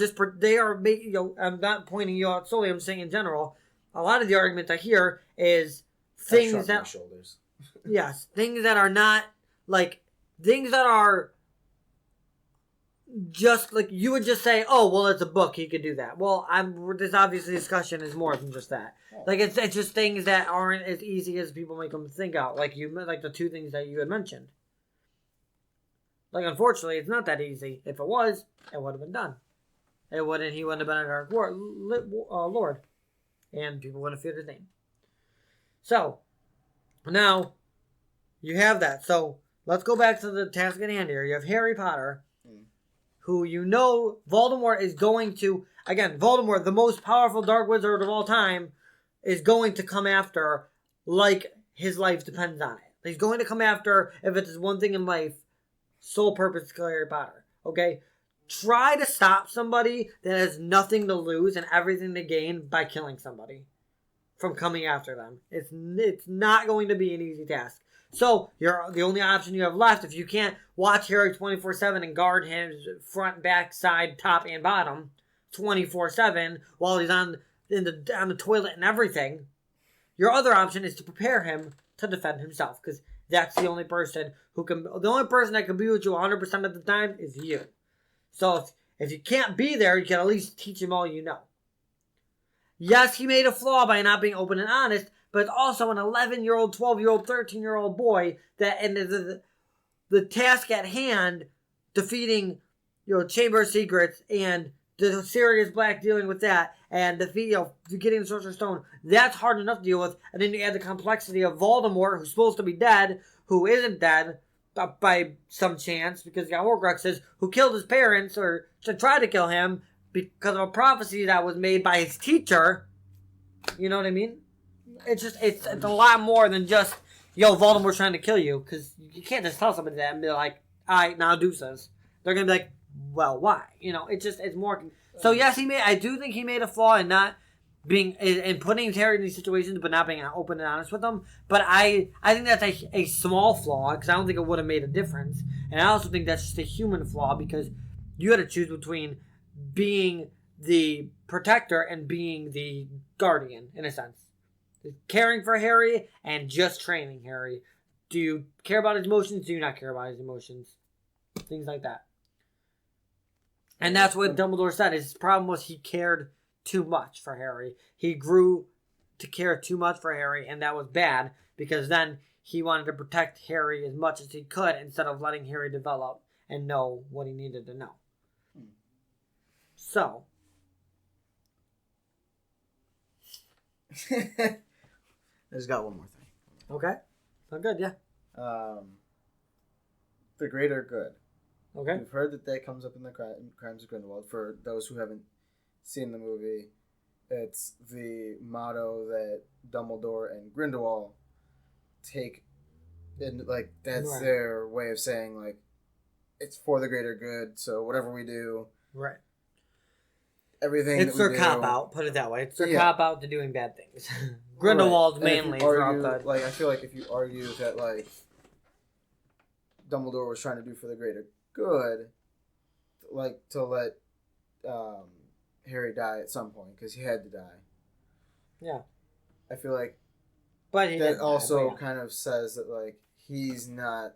making, I'm not pointing you out solely, I'm saying in general, a lot of the arguments I hear is things that shoulders. Yes, things that are not like things that are just like you would just say, oh well, it's a book, he could do that. Well, this obviously discussion is more than just that. Like it's just things that aren't as easy as people make them think out. Like the two things that you had mentioned. Like unfortunately, it's not that easy. If it was, it would have been done. He wouldn't have been a Dark Lord, and people wouldn't have feared his name. So now you have that. So let's go back to the task at hand here. You have Harry Potter, who Voldemort is going to, again, Voldemort, the most powerful dark wizard of all time, is going to come after like his life depends on it. He's going to come after, if it's one thing in life, sole purpose to kill Harry Potter. Okay? Try to stop somebody that has nothing to lose and everything to gain by killing somebody from coming after them. It's not going to be an easy task. So, the only option you have left, if you can't watch Harry 24/7 and guard him front, back, side, top, and bottom 24/7 while he's on the toilet and everything, your other option is to prepare him to defend himself, because that's the only person that can be with you 100% of the time is you. So, if you can't be there, you can at least teach him all you know. Yes, he made a flaw by not being open and honest, but it's also an 11-year-old, 12-year-old, 13-year-old boy that, and the task at hand, defeating, Chamber of Secrets and the Sirius Black dealing with that, and getting the Sorcerer's Stone, that's hard enough to deal with. And then you add the complexity of Voldemort, who's supposed to be dead, who isn't dead by some chance because he got Horcruxes, who killed his parents or tried to kill him because of a prophecy that was made by his teacher. You know what I mean? It's a lot more than just, Voldemort's trying to kill you, because you can't just tell somebody that and be like, alright, now deuces. They're going to be like, well, why? It's more. So yes, I do think he made a flaw in not being, in putting Harry in these situations, but not being open and honest with them. But I think that's a small flaw, because I don't think it would have made a difference. And I also think that's just a human flaw, because you had to choose between being the protector and being the guardian, in a sense. Caring for Harry and just training Harry. Do you care about his emotions? Do you not care about his emotions? Things like that. And that's what Dumbledore said. His problem was he cared too much for Harry. He grew to care too much for Harry, and that was bad, because then he wanted to protect Harry as much as he could instead of letting Harry develop and know what he needed to know. So. I just got one more thing. Okay. Oh, good, yeah. The greater good. Okay. We've heard that comes up in the Crimes of Grindelwald. For those who haven't seen the movie, it's the motto that Dumbledore and Grindelwald take, and that's right. Their way of saying it's for the greater good. So whatever we do, right. Everything. It's their cop out. Put it that way. It's their cop out to doing bad things. Grindelwald's mainly throughout the. I feel like if you argue that Dumbledore was trying to do for the greater good, to let Harry die at some point because he had to die. Yeah. I feel like. But he that also kind of says that he's not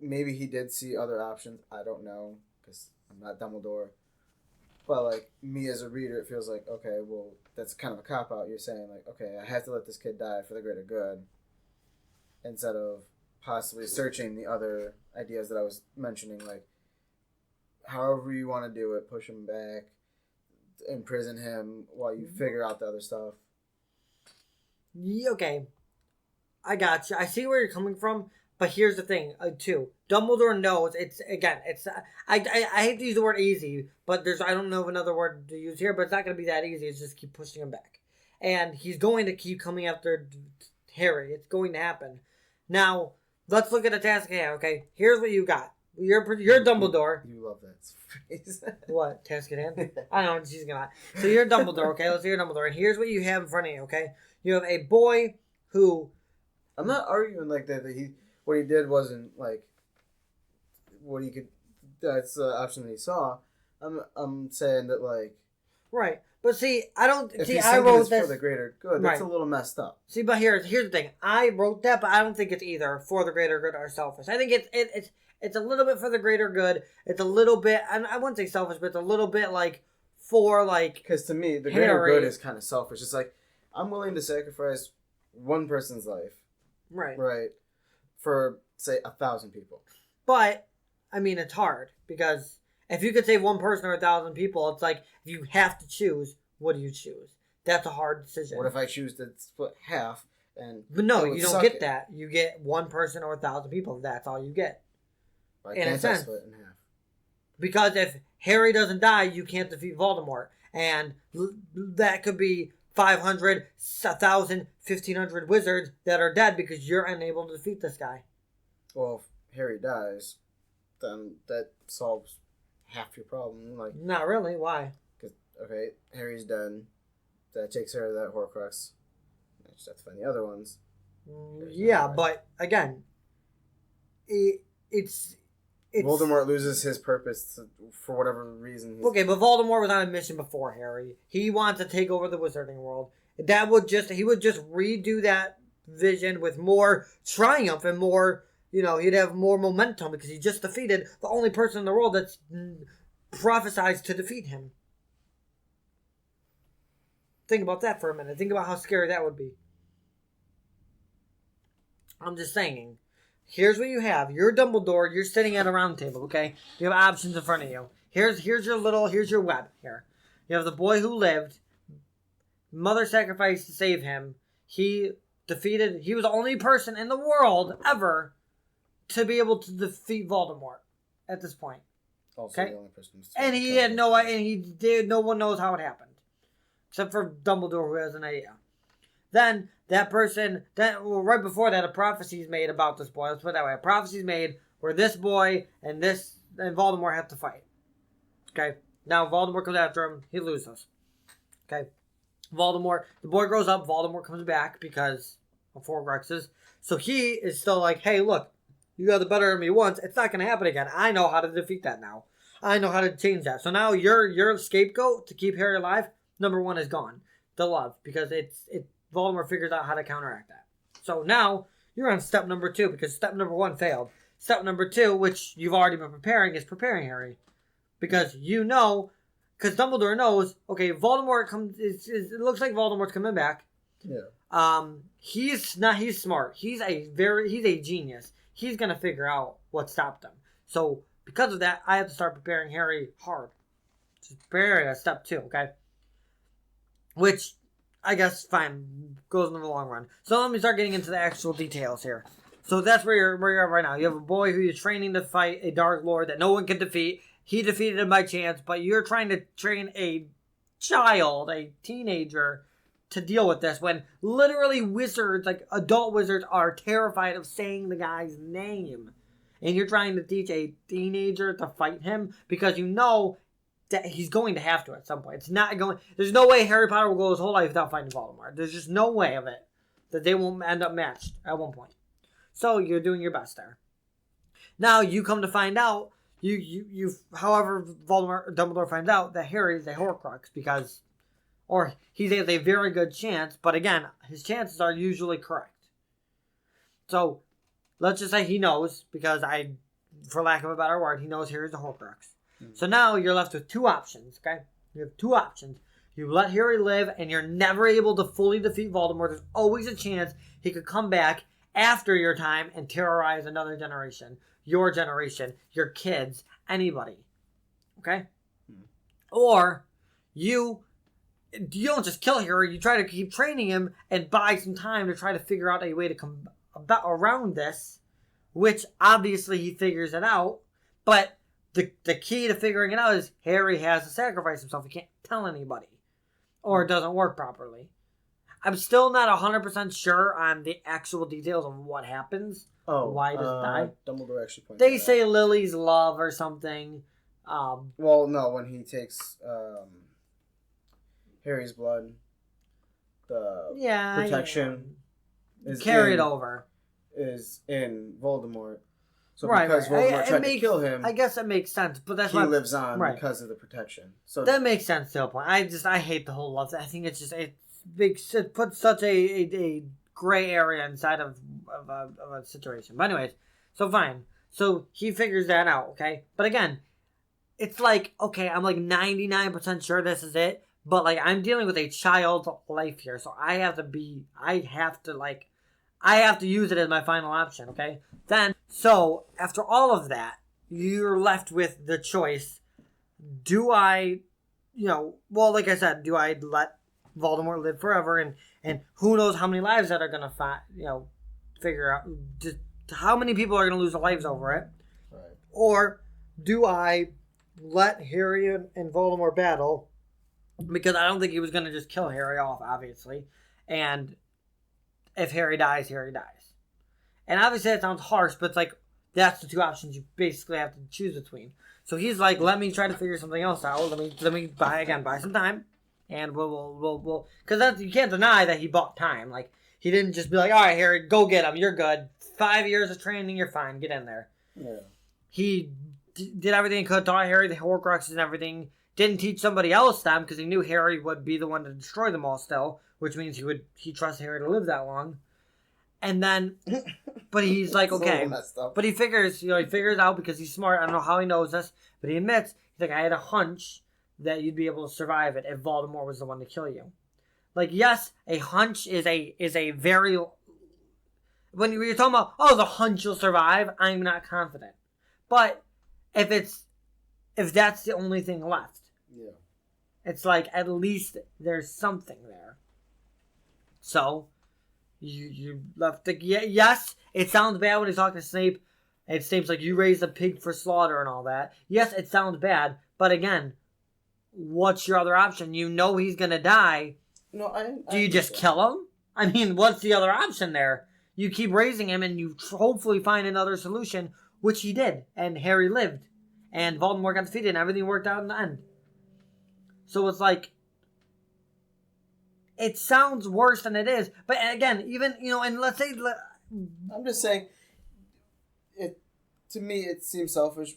maybe he did see other options. I don't know because I'm not Dumbledore. But, me as a reader, it feels like, okay, well, that's kind of a cop-out. You're saying, okay, I have to let this kid die for the greater good, instead of possibly searching the other ideas that I was mentioning, however you want to do it, push him back, imprison him while you figure out the other stuff. Yeah, okay. I got you. I see where you're coming from, but here's the thing, too. Dumbledore knows I hate to use the word easy, but I don't know of another word to use here, but it's not going to be that easy. It's just keep pushing him back. And he's going to keep coming after Harry. It's going to happen. Now, let's look at the task at hand, okay? Here's what you got. You're Dumbledore. You love that phrase. What? Task at hand? I don't know. She's going to. So you're Dumbledore, okay? Let's say you're Dumbledore. And here's what you have in front of you, okay? You have a boy who I'm not arguing like that what he did wasn't like what he could. That's the option that he saw. I'm saying that like. Right. But see, I don't if see. he's I wrote this this for the greater good. That's right. a little messed up. See, but here's the thing. I wrote that, but I don't think it's either for the greater good or selfish. I think it's a little bit for the greater good. It's a little bit, and I wouldn't say selfish, but it's a little bit like for like. Because to me, the greater good is kind of selfish. It's like I'm willing to sacrifice one person's life, right, for say 1,000 people. But I mean, it's hard because if you could save one person or 1,000 people, it's like if you have to choose. What do you choose? That's a hard decision. What if I choose to split half But no, you don't get that. You get one person or 1,000 people. That's all you get. Why can't I split in half? Because if Harry doesn't die, you can't defeat Voldemort. And that could be 500, 1,000, 1,500 wizards that are dead because you're unable to defeat this guy. Well, if Harry dies, then that solves half your problem. Like, not really. Why? Okay, Harry's dead. That takes care of that Horcrux. I just have to find the other ones. Yeah, but again, it's Voldemort loses his purpose for whatever reason. Okay, but Voldemort was on a mission before Harry. He wants to take over the Wizarding World. He would just redo that vision with more triumph and more. He'd have more momentum because he just defeated the only person in the world that's prophesized to defeat him. Think about that for a minute. Think about how scary that would be. I'm just saying. Here's what you have. You're Dumbledore. You're sitting at a round table, okay? You have options in front of you. Here's your web here. You have the boy who lived. Mother sacrificed to save him. He was the only person in the world ever to be able to defeat Voldemort at this point. Also okay? The only person and he had no one knows how it happened. Except for Dumbledore, who has an idea. Then, that person... right before that, a prophecy is made about this boy. Let's put it that way. A prophecy is made where this boy and Voldemort have to fight. Okay? Now, Voldemort comes after him. He loses. Okay? The boy grows up. Voldemort comes back because of Horcruxes. So he is still like, hey, look. You got the better of me once. It's not going to happen again. I know how to defeat that now. I know how to change that. So now your scapegoat to keep Harry alive... Number one is gone. The love. Because Voldemort figures out how to counteract that. So now, you're on step number 2. Because step number 1 failed. Step number 2, which you've already been preparing, is preparing Harry. Because because Dumbledore knows, okay, Voldemort comes, it looks like Voldemort's coming back. Yeah. He's smart. He's a genius. He's going to figure out what stopped him. So, because of that, I have to start preparing Harry hard. To prepare Harry at step 2, okay? Which, I guess, fine, goes in the long run. So let me start getting into the actual details here. So that's where you're at right now. You have a boy who you're training to fight a Dark Lord that no one can defeat. He defeated him by chance, but you're trying to train a child, a teenager, to deal with this when literally wizards, like adult wizards, are terrified of saying the guy's name. And you're trying to teach a teenager to fight him because you know that he's going to have to at some point. It's not going... There's no way Harry Potter will go his whole life without fighting Voldemort. There's just no way of it that they won't end up matched at one point. So you're doing your best there. Now you come to find out, however Dumbledore finds out that Harry is a Horcrux because, or he has a very good chance, but again, his chances are usually correct. So let's just say he knows because for lack of a better word, he knows Harry's a Horcrux. So now you're left with 2 options, okay? You have 2 options. You let Harry live, and you're never able to fully defeat Voldemort. There's always a chance he could come back after your time and terrorize another generation. Your generation, your kids, anybody. Okay? Or you don't just kill Harry. You try to keep training him and buy some time to try to figure out a way to come around this, which obviously he figures it out, but... The key to figuring it out is Harry has to sacrifice himself. He can't tell anybody. Or it doesn't work properly. I'm still not 100% sure on the actual details of what happens. Oh. Why he doesn't die. Dumbledore actually points They say out. Lily's love or something. Well, no, when he takes Harry's blood, the protection, carried over. Is in Voldemort. So because Voldemort tried to kill him, I guess that makes sense. But that's he lives on because of the protection. So that makes sense to a point. I hate the whole love. I think it's just it puts such a gray area inside of a situation. But anyways, so fine. So he figures that out. Okay, but again, it's like okay, I'm like 99% sure this is it. But like I'm dealing with a child's life here, so I have to use it as my final option, okay? Then, so, after all of that, you're left with the choice. Do I, like I said, do I let Voldemort live forever? And who knows how many lives that are going to, figure out. Just how many people are going to lose their lives over it? Right. Or do I let Harry and Voldemort battle? Because I don't think he was going to just kill Harry off, obviously. And if Harry dies, Harry dies. And obviously that sounds harsh, but it's like, that's the two options you basically have to choose between. So he's like, let me try to figure something else out. Let me buy some time. And we'll because you can't deny that he bought time. Like, he didn't just be like, all right, Harry, go get him. You're good. 5 years of training, you're fine. Get in there. Yeah. He did everything he could, taught Harry the Horcruxes and everything. Didn't teach somebody else them because he knew Harry would be the one to destroy them all still, which means he trusts Harry to live that long. And then, but he's like, okay, but he figures out because he's smart. I don't know how he knows this, but he admits, he's like, I had a hunch that you'd be able to survive it if Voldemort was the one to kill you. Like, yes, a hunch is a very, when you're talking about, oh, the hunch you'll survive, I'm not confident. But if that's the only thing left, yeah, it's like, at least there's something there. So, you left the... Yes, it sounds bad when he's talking to Snape. It seems like you raised a pig for slaughter and all that. Yes, it sounds bad. But again, what's your other option? You know he's going to die. No, Do you just kill him? I mean, what's the other option there? You keep raising him and you hopefully find another solution, which he did. And Harry lived. And Voldemort got defeated and everything worked out in the end. So it's like... It sounds worse than it is. But again, even, and let's say... I'm just saying, to me, it seems selfish.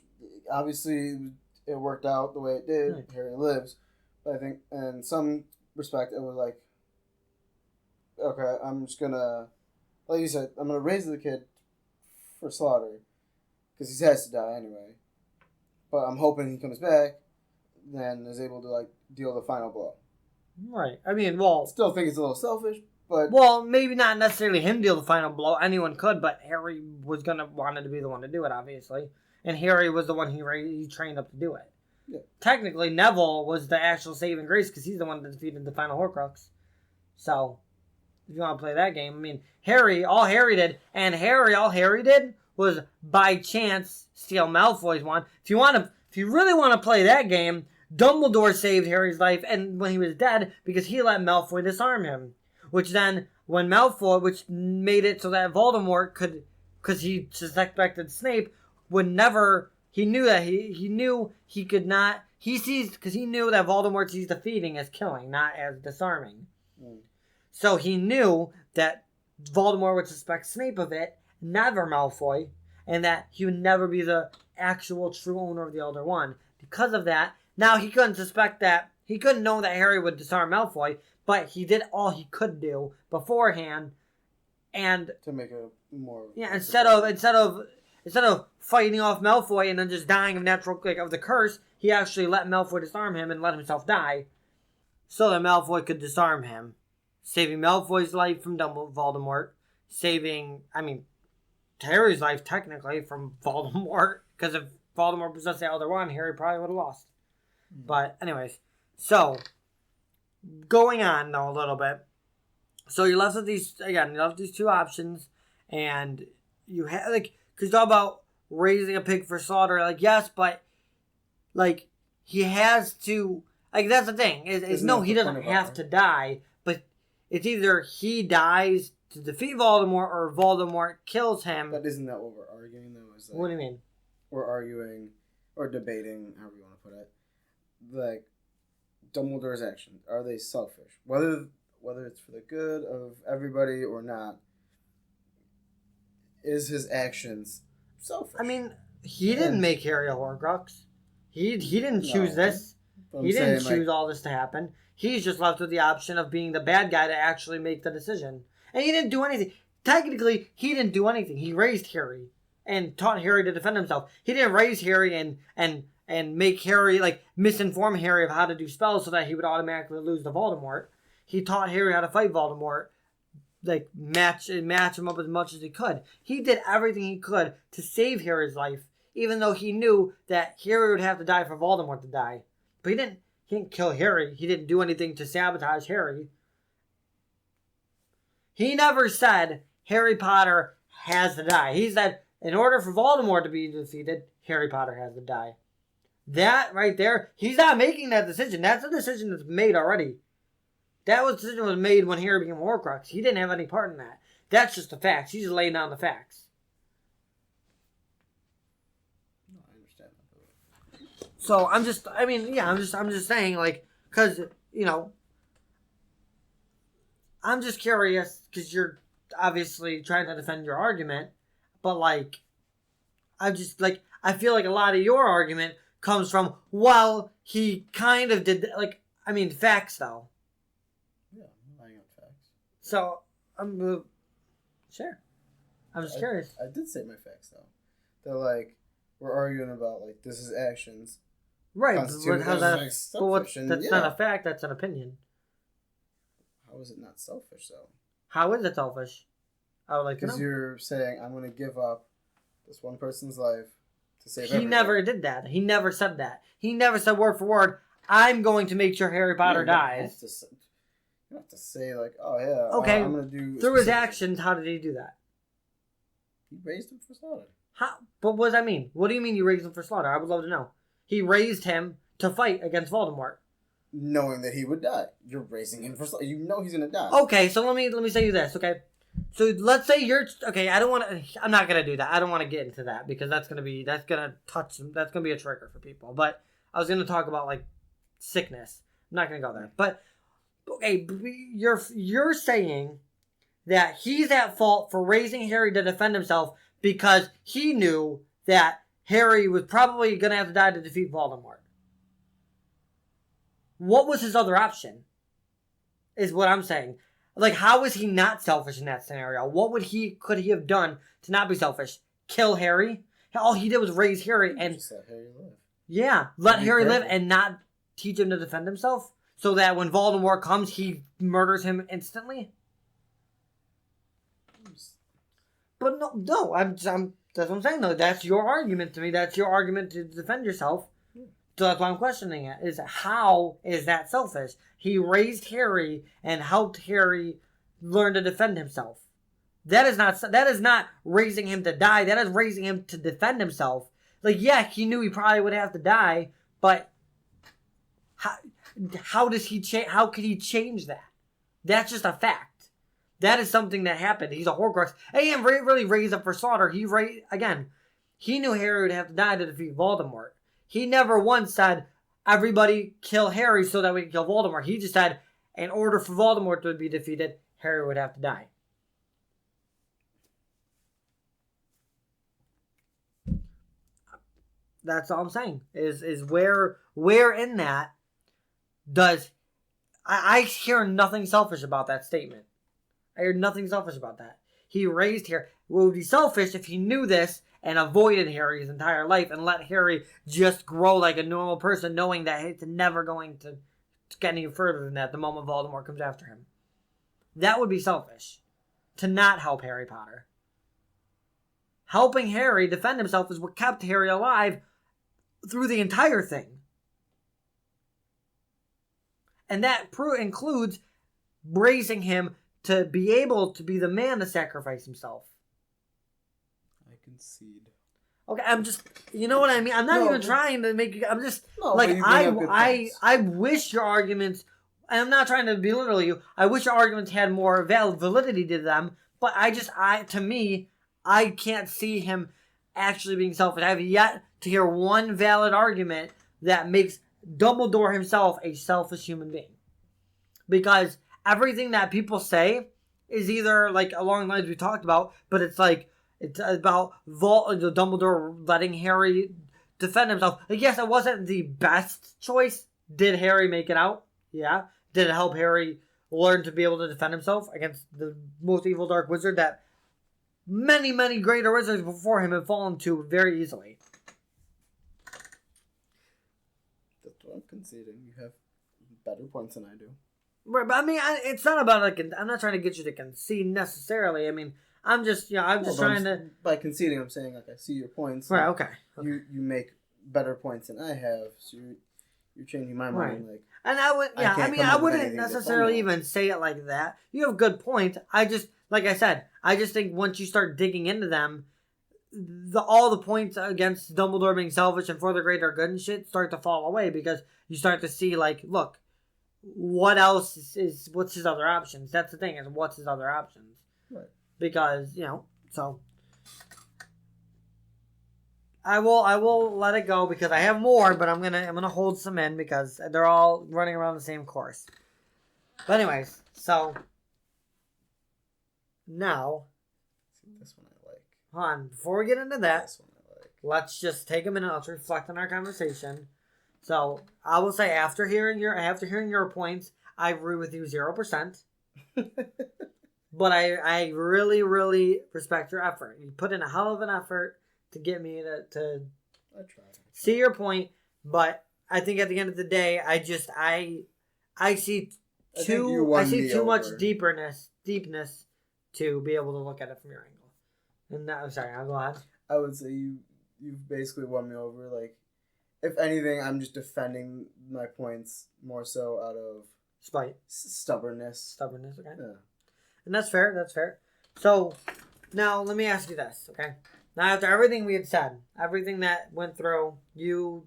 Obviously, it worked out the way it did. Right. Harry lives. But I think, in some respect, it was like, okay, I'm just going to, like you said, I'm going to raise the kid for slaughter. Because he has to die anyway. But I'm hoping he comes back, then is able to, deal the final blow. Right. I mean, well... Still think it's a little selfish, but... Well, maybe not necessarily him deal the final blow. Anyone could, but Harry was wanted to be the one to do it, obviously. And Harry was the one he trained up to do it. Yeah. Technically, Neville was the actual saving grace because he's the one that defeated the final Horcrux. So, if you want to play that game, I mean, all Harry did was, by chance, steal Malfoy's wand. If you really want to play that game... Dumbledore saved Harry's life and when he was dead because he let Malfoy disarm him. Which then, when Malfoy, which made it so that Voldemort could, because he suspected Snape, would never, he knew that he could not, because he knew that Voldemort sees defeating as killing, not as disarming. Mm. So he knew that Voldemort would suspect Snape of it, never Malfoy, and that he would never be the actual true owner of the Elder Wand. Because of that, now, he couldn't suspect that. He couldn't know that Harry would disarm Malfoy, but he did all he could do beforehand, and to make it more. Yeah, instead of fighting off Malfoy and then just dying of of the curse, he actually let Malfoy disarm him and let himself die, so that Malfoy could disarm him, saving Malfoy's life from Voldemort, saving Harry's life technically from Voldemort, because if Voldemort possessed the Elder Wand, Harry probably would have lost. But anyways, so going on though a little bit. So you're left with these two options, and you have because you talk about raising a pig for slaughter. Yes, but he has to. That's the thing. Is no, he doesn't have to die, but it's either he dies to defeat Voldemort or Voldemort kills him. But isn't that what we're arguing though? What do you mean? We're arguing or debating, however you want to put it. Dumbledore's actions, are they selfish? Whether it's for the good of everybody or not, is his actions selfish? I mean, he didn't make Harry a Horcrux. He didn't choose this. He didn't choose all this to happen. He's just left with the option of being the bad guy to actually make the decision. And he didn't do anything. Technically, he didn't do anything. He raised Harry and taught Harry to defend himself. He didn't raise Harry and make Harry, like, misinform Harry of how to do spells so that he would automatically lose to Voldemort. He taught Harry how to fight Voldemort, like, match him up as much as he could. He did everything he could to save Harry's life, even though he knew that Harry would have to die for Voldemort to die. But he didn't kill Harry. He didn't do anything to sabotage Harry. He never said Harry Potter has to die. He said, in order for Voldemort to be defeated, Harry Potter has to die. That right there, he's not making that decision. That's a decision that's made already. That decision was made when Harry became a Horcrux. He didn't have any part in that. That's just the facts. He's just laying down the facts. No, I understand that. So I'm just saying, like, because, you know, I'm just curious, because you're obviously trying to defend your argument, but, like, I feel like a lot of your argument comes from, well, he kind of did, like, I mean, facts, though. Yeah, I'm lying on facts. So, sure. I'm just curious. I did say my facts, though. They're like, we're arguing about, like, this is actions. Right, but how's that? That's not a fact, that's an opinion. How is it not selfish, though? How is it selfish? I would like to know. Because you're saying, I'm going to give up this one person's life to save everybody. He never did that. He never said that. He never said word for word, I'm going to make sure Harry Potter dies. You don't have to say, like, oh, yeah, okay. I'm going to do... Through his actions, how did he do that? He raised him for slaughter. How? But what does that mean? What do you mean you raised him for slaughter? I would love to know. He raised him to fight against Voldemort. Knowing that he would die. You're raising him for slaughter. You know he's going to die. Okay, so let me say you this, okay? So let's say you're... Okay, I'm not going to do that. I don't want to get into that because that's going to be a trigger for people. But I was going to talk about, like, sickness. I'm not going to go there. But, okay, you're saying that he's at fault for raising Harry to defend himself because he knew that Harry was probably going to have to die to defeat Voldemort. What was his other option? Is what I'm saying. Like, how is he not selfish in that scenario? What could he have done to not be selfish? Kill Harry? All he did was raise Harry and... Just let Harry live. Yeah, let Harry live and not teach him to defend himself? So that when Voldemort comes, he murders him instantly? But no, that's what I'm saying, though. That's your argument to me. That's your argument to defend yourself. So that's why I'm questioning it, is how is that selfish? He raised Harry and helped Harry learn to defend himself. That is not raising him to die. That is raising him to defend himself. Like, yeah, he knew he probably would have to die, but how could he change that? That's just a fact. That is something that happened. He's a Horcrux. And he didn't really raise up for slaughter. He knew Harry would have to die to defeat Voldemort. He never once said, everybody kill Harry so that we can kill Voldemort. He just said, in order for Voldemort to be defeated, Harry would have to die. That's all I'm saying. Is where in that does... I hear nothing selfish about that statement. I hear nothing selfish about that. He raised Harry. It would be selfish if he knew this and avoided Harry his entire life and let Harry just grow like a normal person, knowing that it's never going to get any further than that the moment Voldemort comes after him. That would be selfish. To not help Harry Potter. Helping Harry defend himself is what kept Harry alive through the entire thing. And that includes raising him to be able to be the man to sacrifice himself. I concede. Okay, I'm just, you know what I mean? I'm not even trying to make you, I'm just, like, I wish your arguments, and I'm not trying to belittle you, I wish your arguments had more validity to them, but to me, I can't see him actually being selfish. I have yet to hear one valid argument that makes Dumbledore himself a selfish human being. Because everything that people say is either, like, along the lines we talked about, but it's like, It's about Dumbledore letting Harry defend himself. Like, yes, it wasn't the best choice. Did Harry make it out? Yeah. Did it help Harry learn to be able to defend himself against the most evil dark wizard that many, many greater wizards before him have fallen to very easily? That's what I'm conceding. You have better points than I do. Right, but I mean, it's not about like I'm not trying to get you to concede necessarily. I mean, I'm just trying to. By conceding, I'm saying like I see your points. Right. Okay. You make better points than I have, so you're changing my mind. Right. Like, and I would, yeah. I mean, I wouldn't necessarily even say it like that. You have good points. I just, like I said, I just think once you start digging into them, all the points against Dumbledore being selfish and for the greater good and shit start to fall away because you start to see like, look, what else what's his other options? That's the thing, is what's his other options? Right. Because, so I will let it go because I have more, but I'm gonna hold some in because they're all running around the same course. But anyways, so now this one I like. Hold on, before we get into that, this one I like. Let's just take a minute. Let's reflect on our conversation. So I will say after hearing your points, I agree with you 0%. But I really, really respect your effort. You put in a hell of an effort to get me to see your point. But I think at the end of the day, I see too much deepness to be able to look at it from your angle. And I'm sorry, I'll go ahead. I would say you've basically won me over. Like, if anything, I'm just defending my points more so out of spite, stubbornness. Okay. Yeah. And that's fair. So, now let me ask you this, okay? Now, after everything we had said, everything that went through, you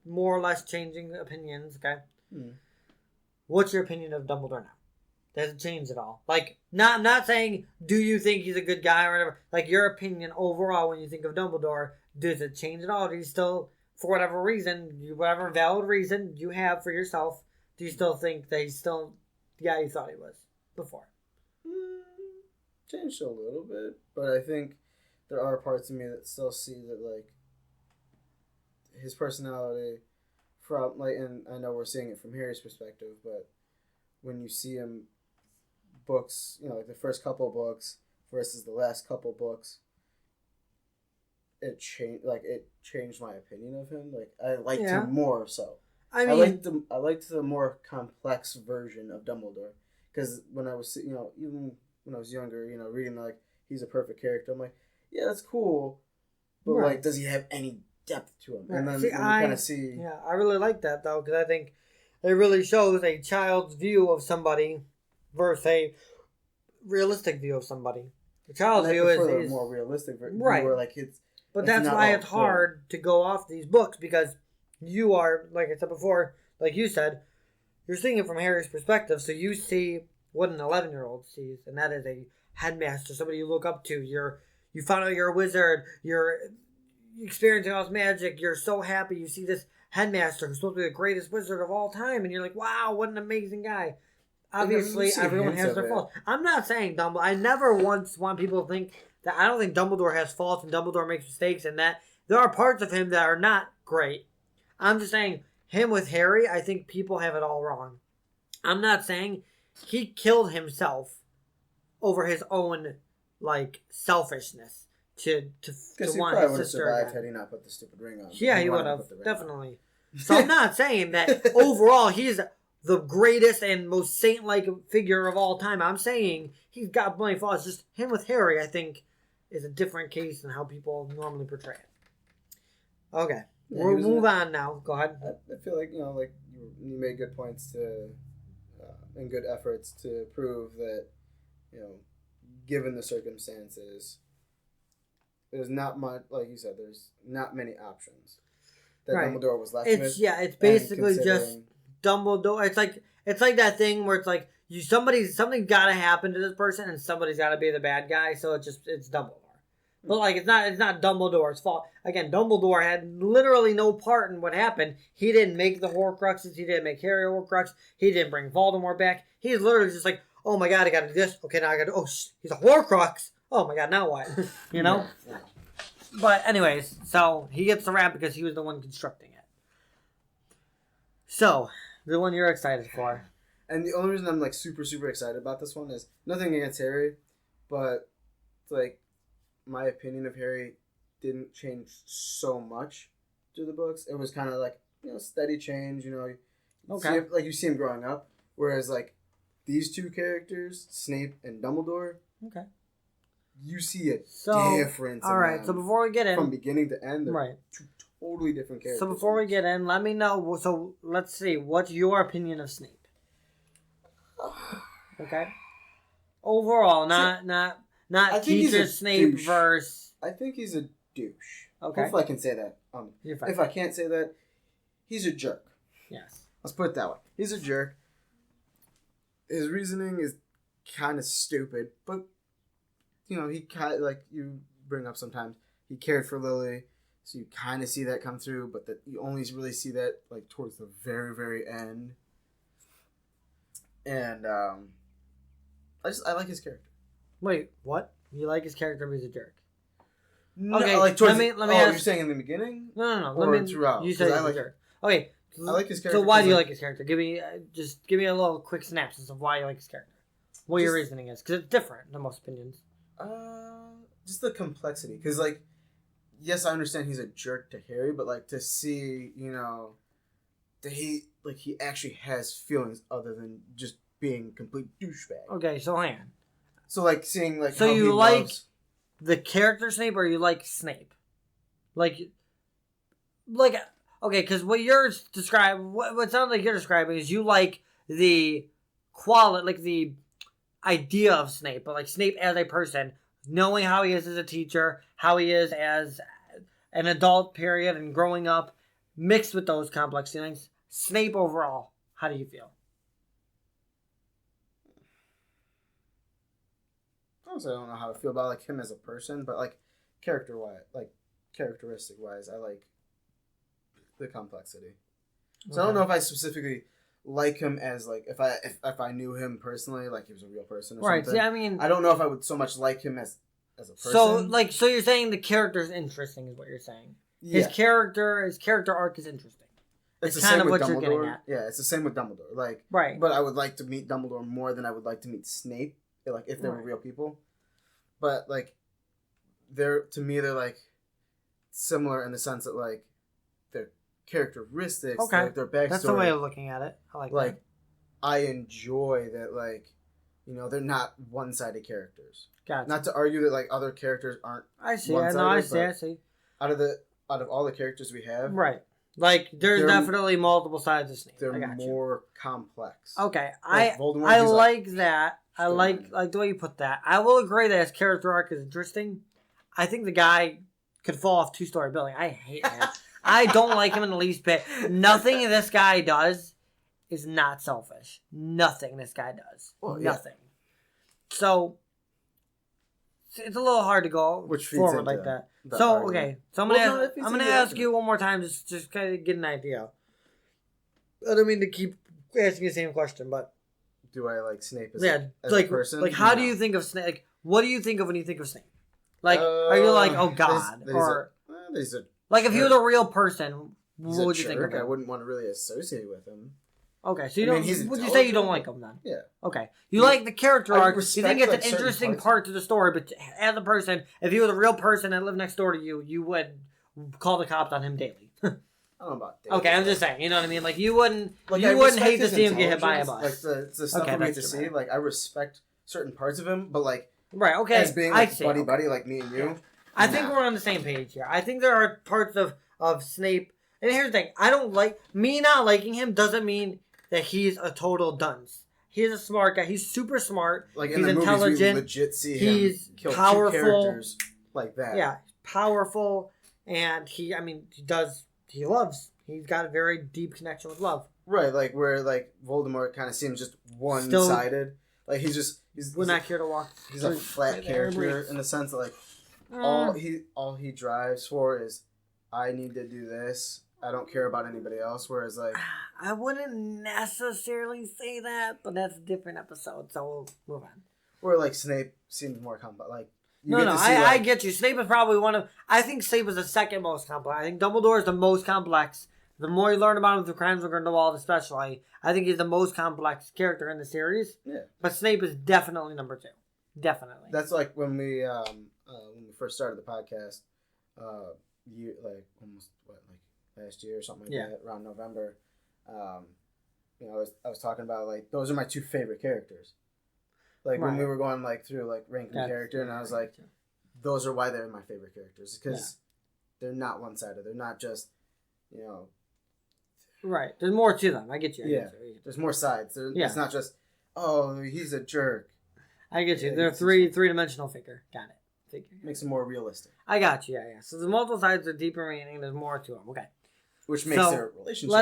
more or less changing opinions, okay? What's your opinion of Dumbledore now? Does it change at all? Like, I'm not saying, do you think he's a good guy or whatever. Like, your opinion overall when you think of Dumbledore, does it change at all? Do you still, for whatever reason, whatever valid reason you have for yourself, do you still think that he's still the guy you thought he was before? Changed a little bit, but I think there are parts of me that still see that, like, his personality from, like, and I know we're seeing it from Harry's perspective, but when you see him books, like the first couple of books versus the last couple of books, it changed my opinion of him. Like, I liked him more so. I liked the more complex version of Dumbledore, because when I was, even when I was younger, reading like he's a perfect character, I'm like, yeah, that's cool, but like, does he have any depth to him? Right. And then you kind of see. Yeah, I really like that though, because I think it really shows a child's view of somebody versus a realistic view of somebody. The child's view is more realistic view, right? Where like it's. But that's why it's hard to go off these books, because you are, like I said before, like you said, you're seeing it from Harry's perspective, so you see what an 11-year-old sees, and that is a headmaster, somebody you look up to. You found out you're a wizard, you're experiencing all this magic, you're so happy, you see this headmaster who's supposed to be the greatest wizard of all time, and you're like, wow, what an amazing guy. Obviously, everyone has their faults. I'm not saying Dumbledore, I never once want people to think that I don't think Dumbledore has faults and Dumbledore makes mistakes, and that there are parts of him that are not great. I'm just saying, him with Harry, I think people have it all wrong. I'm not saying he killed himself over his own, like, selfishness to want his sister again. Had he not put the stupid ring on. Yeah, he would have, definitely. So I'm not saying that overall he's the greatest and most saint-like figure of all time. I'm saying he's got plenty of flaws. Just him with Harry, I think, is a different case than how people normally portray it. Okay. Yeah, we'll move on now. Go ahead. I feel like, like you made good points to and good efforts to prove that, given the circumstances, there's not much, like you said, there's not many options that Dumbledore was left with. Yeah, it's basically just Dumbledore. It's like that thing where it's like something got to happen to this person and somebody's got to be the bad guy. So it's Dumbledore. But like it's not Dumbledore's fault. Again, Dumbledore had literally no part in what happened. He didn't make the Horcruxes. He didn't make Harry a Horcrux. He didn't bring Voldemort back. He's literally just like, oh my god, I got to do this. Okay, now I got to. Oh, he's a Horcrux. oh my god, now what? You know? Yeah. But anyways, so he gets the rap because he was the one constructing it. So, the one you're excited for. And the only reason I'm like super, super excited about this one is nothing against Harry, but like my opinion of Harry didn't change so much through the books. It was kind of like, steady change, Okay. You see him growing up. Whereas like these two characters, Snape and Dumbledore, okay, you see a difference. All right. So before we get in, from beginning to end, they're two totally different characters. So before we get in, let me know. So let's see. What's your opinion of Snape? Okay. Overall, not teacher Snape versus. I think he's a douche. Okay. Hopefully I can say that. You're fine. If I can't say that, he's a jerk. Yes. Let's put it that way. He's a jerk. His reasoning is kind of stupid, but he kind of, like you bring up sometimes, he cared for Lily, so you kind of see that come through, but that you only really see that like towards the very, very end. And I like his character. Wait, what? You like his character, but he's a jerk? No, okay, like let me ask. You're saying in the beginning? No. Or throughout? You said he's a jerk. Okay. I like his character. So why do you like his character? Give me a little quick synopsis of why you like his character. What your reasoning is, because it's different than most opinions. Just the complexity. Because like, yes, I understand he's a jerk to Harry, but like to see, that he actually has feelings other than just being a complete douchebag. Okay, so hang on. So like seeing like. So how you he like loves... the character Snape, or you like Snape? Like. Okay, because what sounds like you're describing is you like the quality, like the idea of Snape, but like Snape as a person, knowing how he is as a teacher, how he is as an adult, period, and growing up, mixed with those complex feelings. Snape overall, how do you feel? Honestly, I don't know how to feel about like him as a person, but like characteristic wise, I like the complexity. So I don't know if I specifically like him as like if I knew him personally, like he was a real person or something. Yeah, I mean, I don't know if I would so much like him as a person. So you're saying the character is interesting, is what you're saying. Yeah. His character arc is interesting. It's kind of what you're getting at. Yeah, it's the same with Dumbledore. Like, right. But I would like to meet Dumbledore more than I would like to meet Snape. Like if they were real people. But like, they're like similar in the sense that like their characteristics, like their backstory. That's the way of looking at it. I like that. I enjoy that, like, they're not one-sided characters. Gotcha. Not to argue that like other characters aren't. I see. I see. Out of all the characters we have, right? Like there's definitely multiple sides of Snape. They're more complex. Okay, like I like that. I like the way you put that. I will agree that his character arc is interesting. I think the guy could fall off 2-story building. I hate him. I don't like him in the least bit. Nothing this guy does is not selfish. Nothing this guy does. Well, nothing. Yeah. So it's a little hard to go forward like that. So okay. So I'm gonna ask you one more time, just kind of get an idea. I don't mean to keep asking the same question, but do I like Snape as a person? Like, how do you think of Snape? Like, what do you think of when you think of Snape? Like, are you like, oh God, like if he was a real person, what would you think of him? I wouldn't want to really associate with him. Okay, so would you say you don't like him then? Yeah. Okay, you like the character arc. You think it's an interesting part to the story, but as a person, if he was a real person that lived next door to you, you would call the cops on him daily. I don't know about daily. Okay, I'm just saying. You know what I mean? Like you wouldn't hate to see him get hit by a bus. Like the stuff we get to see. Like I respect certain parts of him, but like right, okay, as being like buddy like me and you. Yeah. I think we're on the same page here. I think there are parts of Snape. And here's the thing: I don't like me not liking him doesn't mean that he's a total dunce. He's a smart guy. He's super smart. Like he's in the intelligent. Movies, we legit see him kill powerful. 2 characters like that. Yeah, powerful, and he's got a very deep connection with love. Right, like where like Voldemort kind of seems just one-sided. Like he's not here to walk. He's a flat character in the sense that like all he drives for is I need to do this. I don't care about anybody else. Whereas like I wouldn't necessarily say that, but that's a different episode, so we'll move on. Where like Snape seems more complex. Like I get you. Snape is probably I think Snape is the second most complex. I think Dumbledore is the most complex. The more you learn about him, the crimes are going to evolve, especially. I think he's the most complex character in the series. Yeah. But Snape is definitely number 2. Definitely. That's like when we first started the podcast, last year or something like that, around November. I was talking about like those are my 2 favorite characters. Like when we were going like through like ranking character, and I was like, those are why they're my favorite characters because they're not one-sided. They're not just, Right. There's more to them. I get you. There's more sides. It's not just, oh, he's a jerk. I get you. They're three-dimensional figure. Got it. Figure. Makes it more realistic. I got you. Yeah. So there's multiple sides, there's deeper meaning. There's more to them. Okay. Which makes their relationship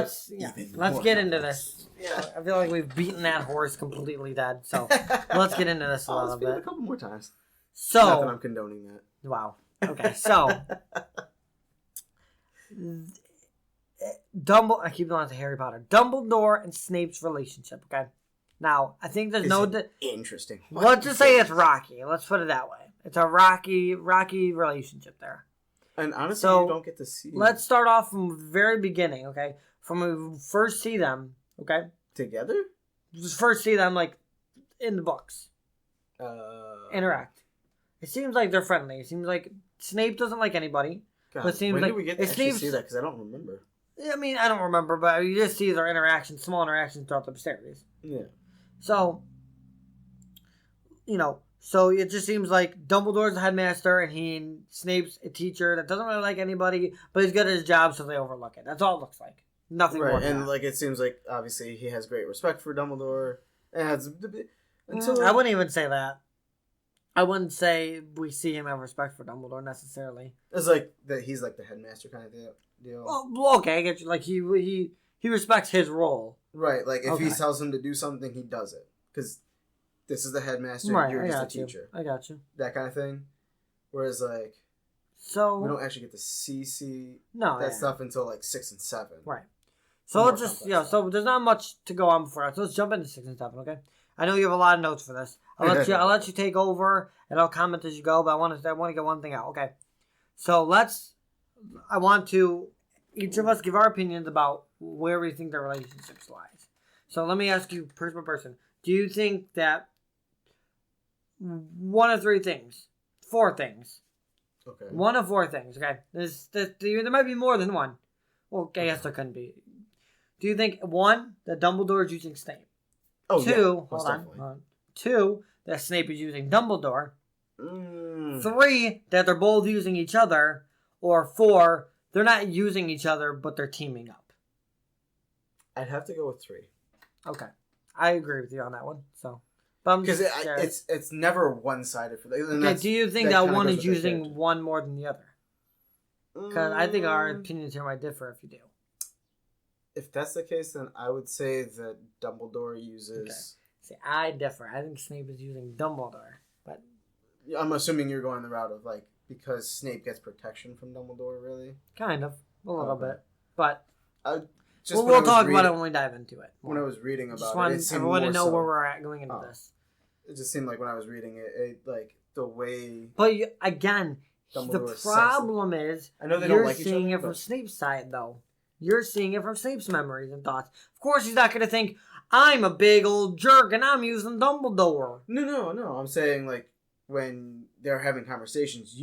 let's get into this. Yeah. I feel like we've beaten that horse completely dead. So let's get into this a little bit. A couple more times. So not that I'm condoning that. Wow. Okay. So I keep going to Harry Potter. Dumbledore and Snape's relationship. Okay. Now I think there's interesting. Let's just say it's rocky. Let's put it that way. It's a rocky relationship there. And honestly, you don't get to see. Let's start off from the very beginning, okay? From when we first see them, okay? Together? Just first see them, like, in the books. Interact. It seems like they're friendly. It seems like Snape doesn't like anybody. God, but it seems when did we get to actually see that? Because I don't remember. I mean, I don't remember, but you just see their interactions, small interactions throughout the series. Yeah. So, so it just seems like Dumbledore's the headmaster and Snape's a teacher that doesn't really like anybody, but he's good at his job, so they overlook it. That's all it looks like. Nothing more. And like it seems like obviously he has great respect for Dumbledore. I wouldn't even say that. I wouldn't say we see him have respect for Dumbledore necessarily. It's like that he's like the headmaster kind of deal. Well, okay, I get you. Like he respects his role. Right. Like if he tells him to do something, he does it because this is the headmaster. Right, you're just a teacher. I got you. That kind of thing. Whereas like, we don't actually get to see that stuff until like 6 and 7. Right. So let's just So there's not much to go on before that. So let's jump into 6 and 7. Okay. I know you have a lot of notes for this. I'll let you take over and I'll comment as you go. But I want to get one thing out. Okay. So I want to each of us give our opinions about where we think their relationships lies. So let me ask you, person by person. Do you think that one of 4 things? Okay. One of 4 things. Okay. There might be more than one. Well, I guess there couldn't be. Do you think 1 that Dumbledore is using Snape? Oh, 2, hold on. 2 that Snape is using Dumbledore. 3 that they're both using each other, or 4 they're not using each other but they're teaming up. I'd have to go with 3. Okay, I agree with you on that one. So, because it's never one-sided for them. Okay, do you think that one is using one more than the other? Because I think our opinions here might differ if you do. If that's the case, then I would say that Dumbledore uses. Okay. See, I differ. I think Snape is using Dumbledore, but I'm assuming you're going the route of like because Snape gets protection from Dumbledore, really. Kind of a little bit, but we'll talk about it when we dive into it. When I was reading about I want to know where we're at going into this. It just seemed like when I was reading it like the way. But again, the problem is I know they don't like each other. You're seeing it from Snape's side, though. You're seeing it from Snape's memories and thoughts. Of course, he's not going to think, I'm a big old jerk and I'm using Dumbledore. No. I'm saying, like, when they're having conversations,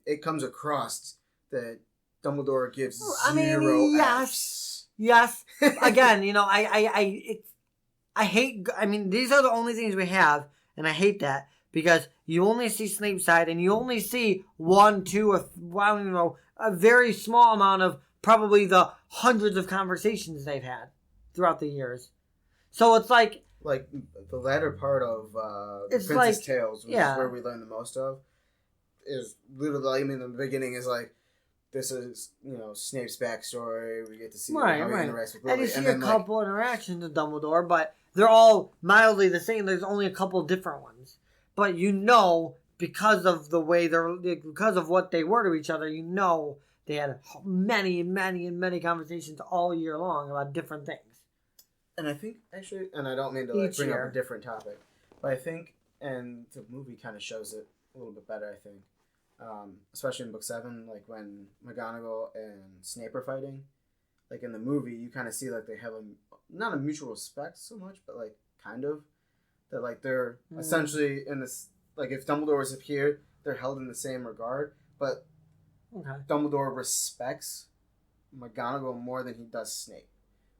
it comes across that Dumbledore gives zero Fs. Yes. Again, I hate, these are the only things we have, and I hate that, because you only see Snape's side, and you only see 1, 2, or, a very small amount of probably the hundreds of conversations they've had throughout the years. So it's like the latter part of Princess Tales, which is where we learn the most of, is literally, the beginning is like, this is, Snape's backstory. We get to see how he interacts with Lily. And you see a couple interactions with Dumbledore, but they're all mildly the same. There's only a couple different ones. But because of the way because of what they were to each other, they had many and many and many conversations all year long about different things. And I think, actually, and I don't mean to bring up a different topic, but I think and the movie kind of shows it a little bit better, I think. Especially in book 7, like when McGonagall and Snape are fighting. Like in the movie, you kind of see like they have not a mutual respect so much, but like kind of that like they're essentially in this, like if Dumbledore was up here, they're held in the same regard, but Dumbledore respects McGonagall more than he does Snape.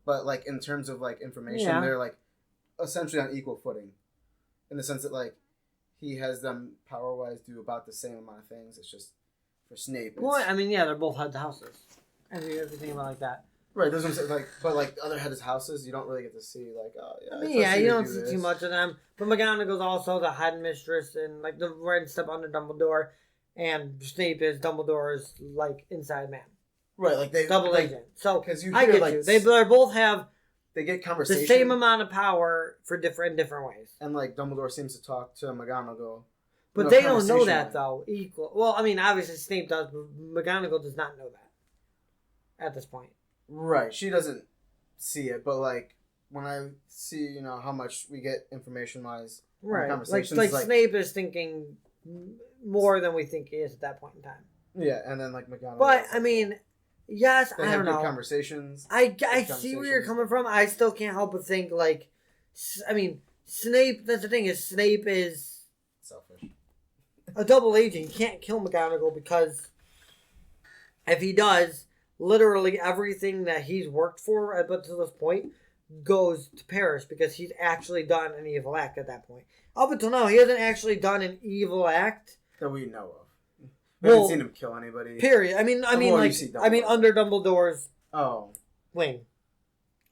But like in terms of like information, they're like essentially on equal footing, in the sense that like he has them power-wise do about the same amount of things. It's just for Snape. Well, I mean, they're both heads of houses. I mean, everything about like that. Right, that's what I'm saying. Like, but like other heads of houses, you don't really get to see like, oh yeah. I mean, you don't see too much of them. But McGonagall's also the headmistress and like the red step under Dumbledore, and Snape is Dumbledore's like inside man. Right, like they double like, agent. So because I get you. They both have. They get conversation. The same amount of power for different ways. And like Dumbledore seems to talk to McGonagall. But they don't know that though. Equal. Well, I mean, obviously Snape does, but McGonagall does not know that at this point. Right. She doesn't see it, but like when I see, how much we get information wise, right? Conversations, like Snape is thinking more than we think he is at that point in time. Yeah, and then like McGonagall. But I mean. Yes, I don't know. Conversations. I see where you're coming from. I still can't help but think like, I mean, Snape. That's the thing is Snape is selfish. A double agent. He can't kill McGonagall because if he does, literally everything that he's worked for up to this point goes to perish because he's actually done an evil act at that point. Up until now, he hasn't actually done an evil act that we know of. We haven't seen him kill anybody. Period. I mean, under Dumbledore's wing.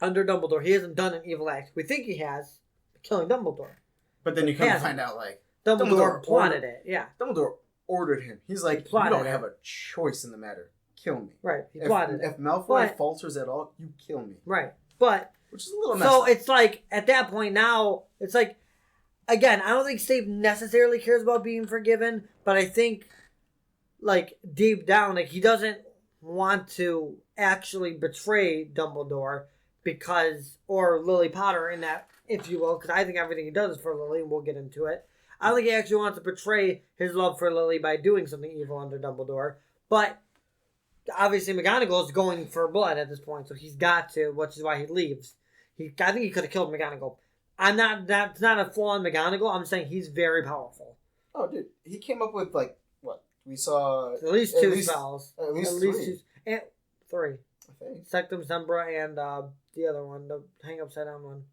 Under Dumbledore, he hasn't done an evil act. We think he has, killing Dumbledore. But then you come to find out, like... Dumbledore plotted it, yeah. Dumbledore ordered him. He's like, you don't have a choice in the matter. Kill me. Right, he plotted it. If Malfoy falters at all, you kill me. Right, but... Which is a little messed up. it's like, at that point now, it's like... Again, I don't think Snape necessarily cares about being forgiven, but I think... Like, deep down, like, he doesn't want to actually betray Dumbledore or Lily Potter in that, if you will, because I think everything he does is for Lily, and we'll get into it. I don't think he actually wants to betray his love for Lily by doing something evil under Dumbledore, but obviously McGonagall is going for blood at this point, so he's got to, which is why he leaves. I think he could have killed McGonagall. That's not a flaw in McGonagall, I'm saying he's very powerful. Oh, dude, he came up with, like, we saw at least two spells. At least three. Three. I think. Sectum Sempra and the other one, the hang upside down one.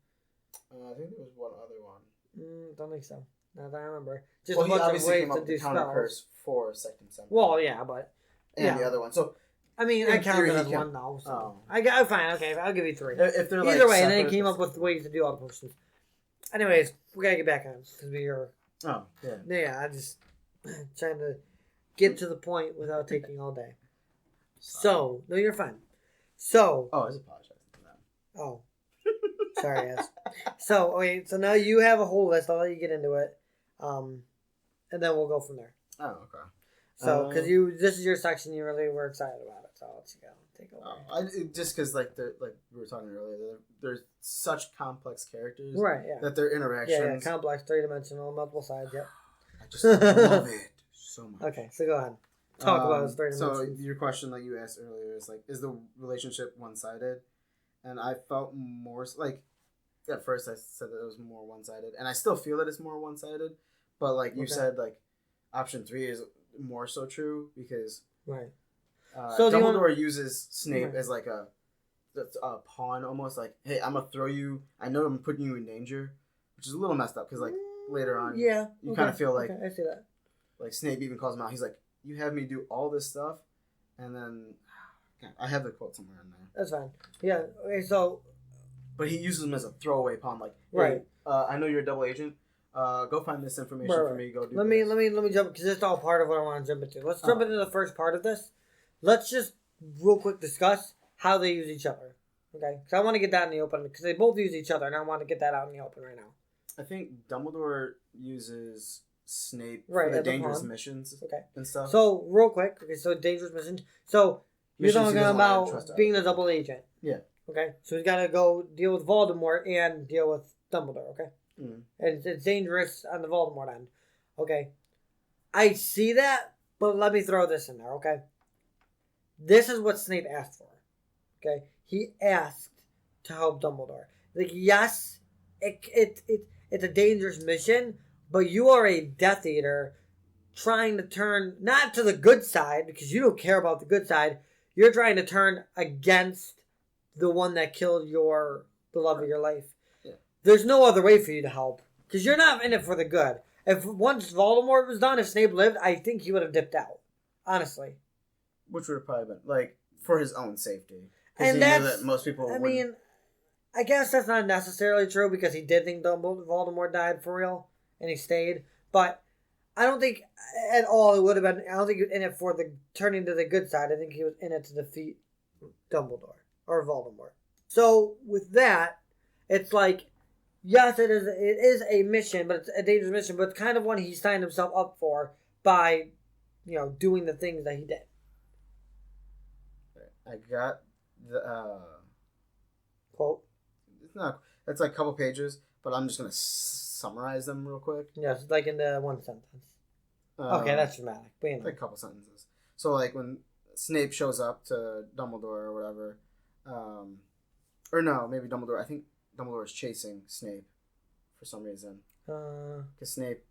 I think there was one other one. Don't think so. Not that I remember. Just a bunch of ways to do spells. Curse for Sectum Sempra. Well, yeah, but the other one. So I mean, I count it as one though. So fine. Okay, I'll give you 3. If they're either way, and then he came up with ways to do all the potions. Anyways, we gotta get back on because we are. Oh yeah. Yeah, I just trying to get to the point without taking all day. So, no, you're fine. So. Oh, I apologize for that. Oh. Sorry, yes. So, wait, so now you have a whole list. I'll let you get into it. And then we'll go from there. Oh, okay. So, because this is your section, you really were excited about it. So, I'll let you go. Take over. Just because, like we were talking earlier, there's such complex characters. Right, yeah. That their interactions. Yeah, complex, 3-dimensional, multiple sides, yep. I just love it. So much. Okay, so go ahead. Talk about his 3 dimensions. So your question that you asked earlier is like, is the relationship one-sided? And I felt more like at first I said that it was more one-sided, and I still feel that it's more one-sided. But like you said, like option 3 is more so true because so Dumbledore uses Snape as like a pawn, almost like, hey, I'm gonna throw you. I know I'm putting you in danger, which is a little messed up because like later on, you kind of feel like I see that. Like, Snape even calls him out. He's like, you have me do all this stuff, and then... God, I have the quote somewhere in there. That's fine. Yeah, okay, so... But he uses him as a throwaway pawn. Like, hey, I know you're a double agent. Go find this information for me. Go do Let me jump, because it's all part of what I want to jump into. Let's jump into the first part of this. Let's just real quick discuss how they use each other. Okay? Because I want to get that in the open, because they both use each other, and I want to get that out in the open right now. I think Dumbledore uses... Snape for the dangerous missions and stuff. So, real quick, so dangerous missions. So, you're talking about being a double agent. Yeah. Okay, so he's got to go deal with Voldemort and deal with Dumbledore, okay? And it's dangerous on the Voldemort end. Okay. I see that, but let me throw this in there, okay? This is what Snape asked for. Okay? He asked to help Dumbledore. Like, yes, it's a dangerous mission, but you are a Death Eater trying to turn, not to the good side, because you don't care about the good side. You're trying to turn against the one that killed the love of your life. Yeah. There's no other way for you to help, because you're not in it for the good. If once Voldemort was done, if Snape lived, I think he would have dipped out. Honestly. Which would have probably been, like, for his own safety. And he knew that most people mean, I guess that's not necessarily true because he did think Voldemort died for real and he stayed. But I don't think at all it would have been. I don't think he was in it for the turning to the good side. I think he was in it to defeat Dumbledore or Voldemort. So with that, it's like, yes, it is a mission, but it's a dangerous mission. But it's kind of one he signed himself up for by, doing the things that he did. I got the quote. It's like a couple pages, but I'm just gonna summarize them real quick. Yes, like in the one sentence. Okay, that's dramatic. But like a couple sentences. So like when Snape shows up to Dumbledore or whatever, or no, maybe Dumbledore. I think Dumbledore is chasing Snape for some reason. Because Snape.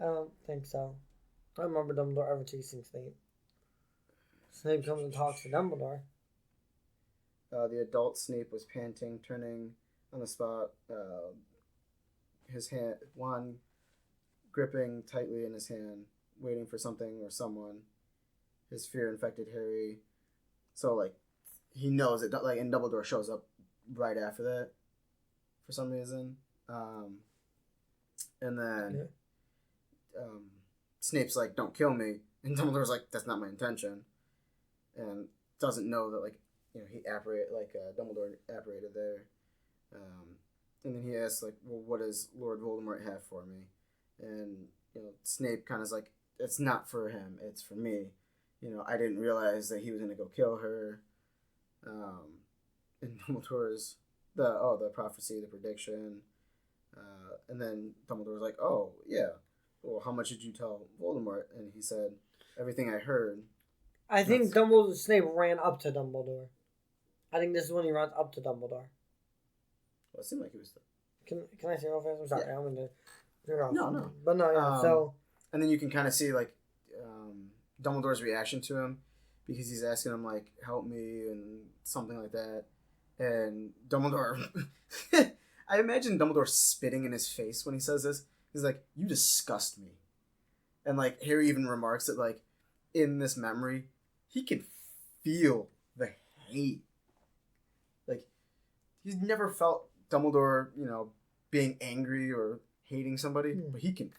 I don't think so. I don't remember Dumbledore ever chasing Snape. Snape comes and talks to Dumbledore. The adult Snape was panting, turning on the spot. His hand, one gripping tightly in his hand, waiting for something or someone. His fear infected Harry. So, like, he knows it. Like, and Dumbledore shows up right after that, for some reason. And then Snape's like, "Don't kill me," and Dumbledore's like, "That's not my intention," and doesn't know that, like, Dumbledore apparated there. And then he asks, like, "Well, what does Lord Voldemort have for me?" And, Snape kind of is like, "It's not for him, it's for me. I didn't realize that he was going to go kill her." And Dumbledore's, the prophecy, the prediction. And then Dumbledore's like, "Oh, yeah. Well, how much did you tell Voldemort?" And he said, "Everything I heard." I think Snape ran up to Dumbledore. I think this is when he runs up to Dumbledore. Well, it seemed like he was. Can I say real fast? I'm sorry. Yeah. I'm going to. No. But no, yeah. So. And then you can kind of see, like, Dumbledore's reaction to him because he's asking him, like, "Help me," and something like that. And Dumbledore. I imagine Dumbledore spitting in his face when he says this. He's like, "You disgust me." And, like, Harry even remarks that, like, in this memory, he can feel the hate. Like, he's never felt Dumbledore, being angry or hating somebody, but he can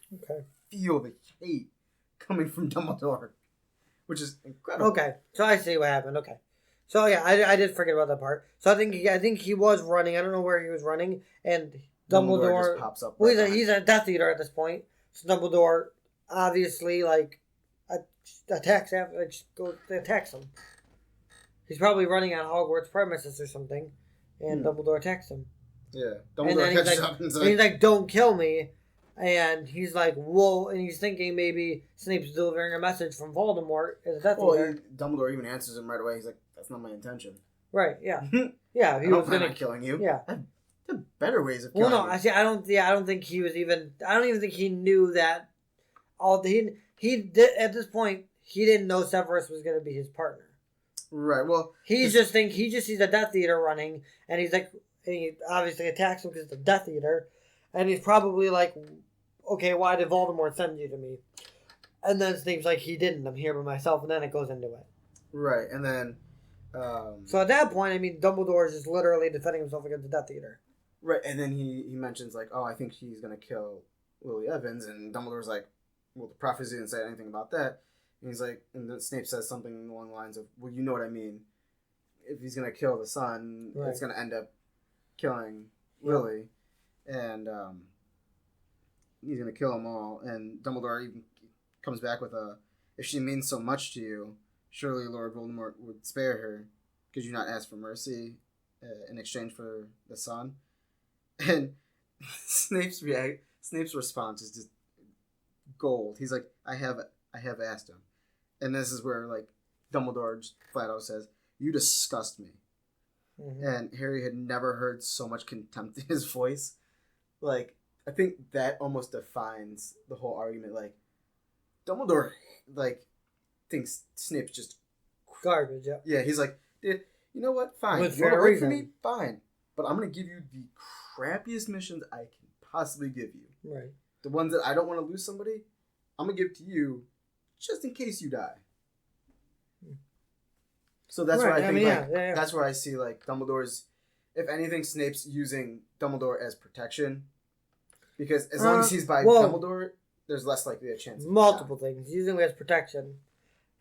feel the hate coming from Dumbledore, which is incredible. Okay, so I see what happened. Okay, so yeah, I did forget about that part. So I think he was running. I don't know where he was running, and Dumbledore just pops up. Well, he's a Death Eater at this point. So Dumbledore obviously attacks him. He's probably running on Hogwarts premises or something, and Dumbledore attacks him. Yeah, Dumbledore catches up and he's like, "Don't kill me," and he's like, "Whoa!" And he's thinking maybe Snape's delivering a message from Voldemort as a Death Eater. Dumbledore even answers him right away. He's like, "That's not my intention." Right? Yeah. Yeah. He was going to killing you. Yeah. There are better ways of killing you. I don't think he was even. I don't even think he knew that. He did at this point. He didn't know Severus was going to be his partner. Right. Well, he just sees a Death Eater running, and he's like, and he obviously attacks him because it's a Death Eater, and he's probably like, "Okay, why did Voldemort send you to me?" And then Snape's like, "He didn't. I'm here by myself," and then it goes into it. Right, and then. So at that point, I mean, Dumbledore is just literally defending himself against the Death Eater. Right, and then he mentions, like, "Oh, I think he's gonna kill Lily Evans," and Dumbledore's like, "Well, the prophecy didn't say anything about that." And he's like, and then Snape says something along the lines of, "Well, you know what I mean. If he's gonna kill the son, it's gonna end up killing Lily, and he's gonna kill them all." And Dumbledore even comes back with "If she means so much to you, surely Lord Voldemort would spare her. Could you not ask for mercy in exchange for the son?" And Snape's response is just gold. He's like, I have asked him. And this is where, like, Dumbledore just flat out says, you disgust me. Mm-hmm. And Harry had never heard so much contempt in his voice. Like, I think that almost defines the whole argument. Like, Dumbledore, like, thinks Snape's just garbage. Yeah. Yeah, he's like, dude, you know what? Fine. You want to work for me? Fine. But I'm going to give you the crappiest missions I can possibly give you. Right. The ones that I don't want to lose somebody, I'm going to give to you just in case you die. So that's where I think, that's where I see, like, Dumbledore's, if anything, Snape's using Dumbledore as protection. Because as long as he's by Dumbledore, there's less likely a chance. Multiple things. Using it as protection.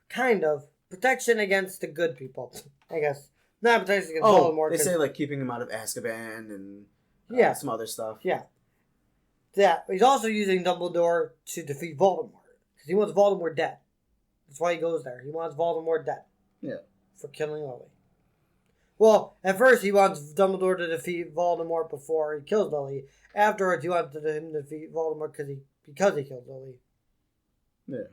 Kind of. Protection against the good people, I guess. Not protection against Voldemort. They say, like, keeping him out of Azkaban and some other stuff. Yeah. Yeah. He's also using Dumbledore to defeat Voldemort. Because he wants Voldemort dead. That's why he goes there. He wants Voldemort dead. Yeah. For killing Lily. Well, at first he wants Dumbledore to defeat Voldemort before he kills Lily. Afterwards he wants him to defeat Voldemort because he killed Lily. Yeah.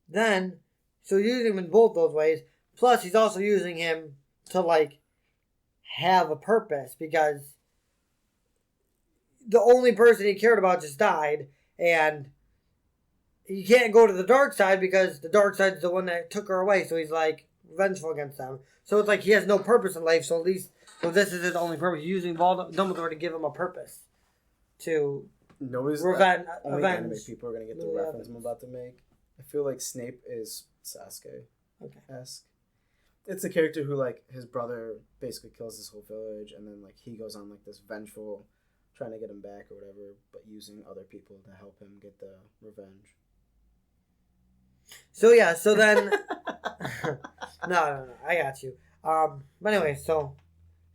Then, so using him in both those ways. Plus, he's also using him to, like, have a purpose. Because the only person he cared about just died. And he can't go to the dark side because the dark side's the one that took her away. So he's, like, vengeful against them. So it's like he has no purpose in life. So this is his only purpose. He's using Dumbledore to give him a purpose. To revenge. Only anime people are going to get the reference I'm about to make. I feel like Snape is Sasuke-esque. It's a character who, like, his brother basically kills his whole village, and then, like, he goes on, like, this vengeful, trying to get him back or whatever, but using other people to help him get the revenge. So then, no, I got you. But anyway, so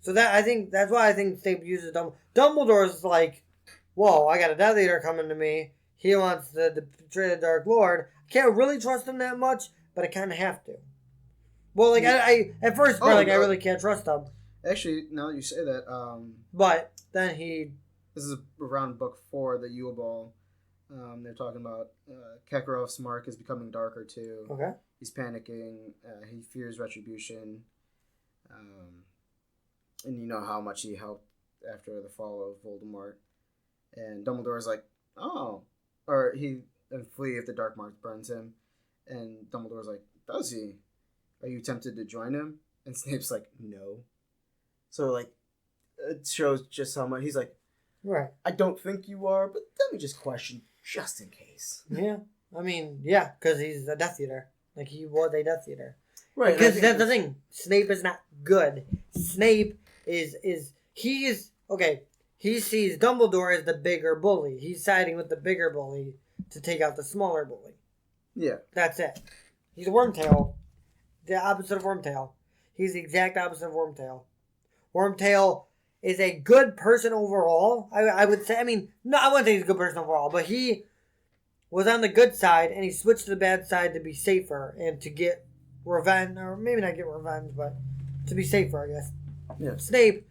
that I think that's why I think Snape uses Dumbledore. Dumbledore's like, whoa, I got a Death Eater coming to me. He wants to betray the Dark Lord. I can't really trust him that much, but I kind of have to. Well, like, I at first, I really can't trust him. Actually, now that you say that, but then he... This is around book 4, the Yule Ball. They're talking about Kekarov's mark is becoming darker, too. Okay. He's panicking. He fears retribution. And you know how much he helped after the fall of Voldemort. And Dumbledore's like, oh... Or he flee if the Dark Mark burns him. And Dumbledore's like, does he? Are you tempted to join him? And Snape's like, no. So, like, it shows just how much... He's like, right. I don't think you are, but let me just question just in case. Yeah. I mean, yeah, because he's a Death Eater. Like, he was a Death Eater. Right. Because that's the thing. Snape is not good. Snape is okay... He sees Dumbledore as the bigger bully. He's siding with the bigger bully to take out the smaller bully. Yeah. That's it. He's a Wormtail. The opposite of Wormtail. He's the exact opposite of Wormtail. Wormtail is a good person overall. I would say, I mean, no, I wouldn't say he's a good person overall, but he was on the good side and he switched to the bad side to be safer and to get revenge, or maybe not get revenge, but to be safer, I guess. Yeah. Snape,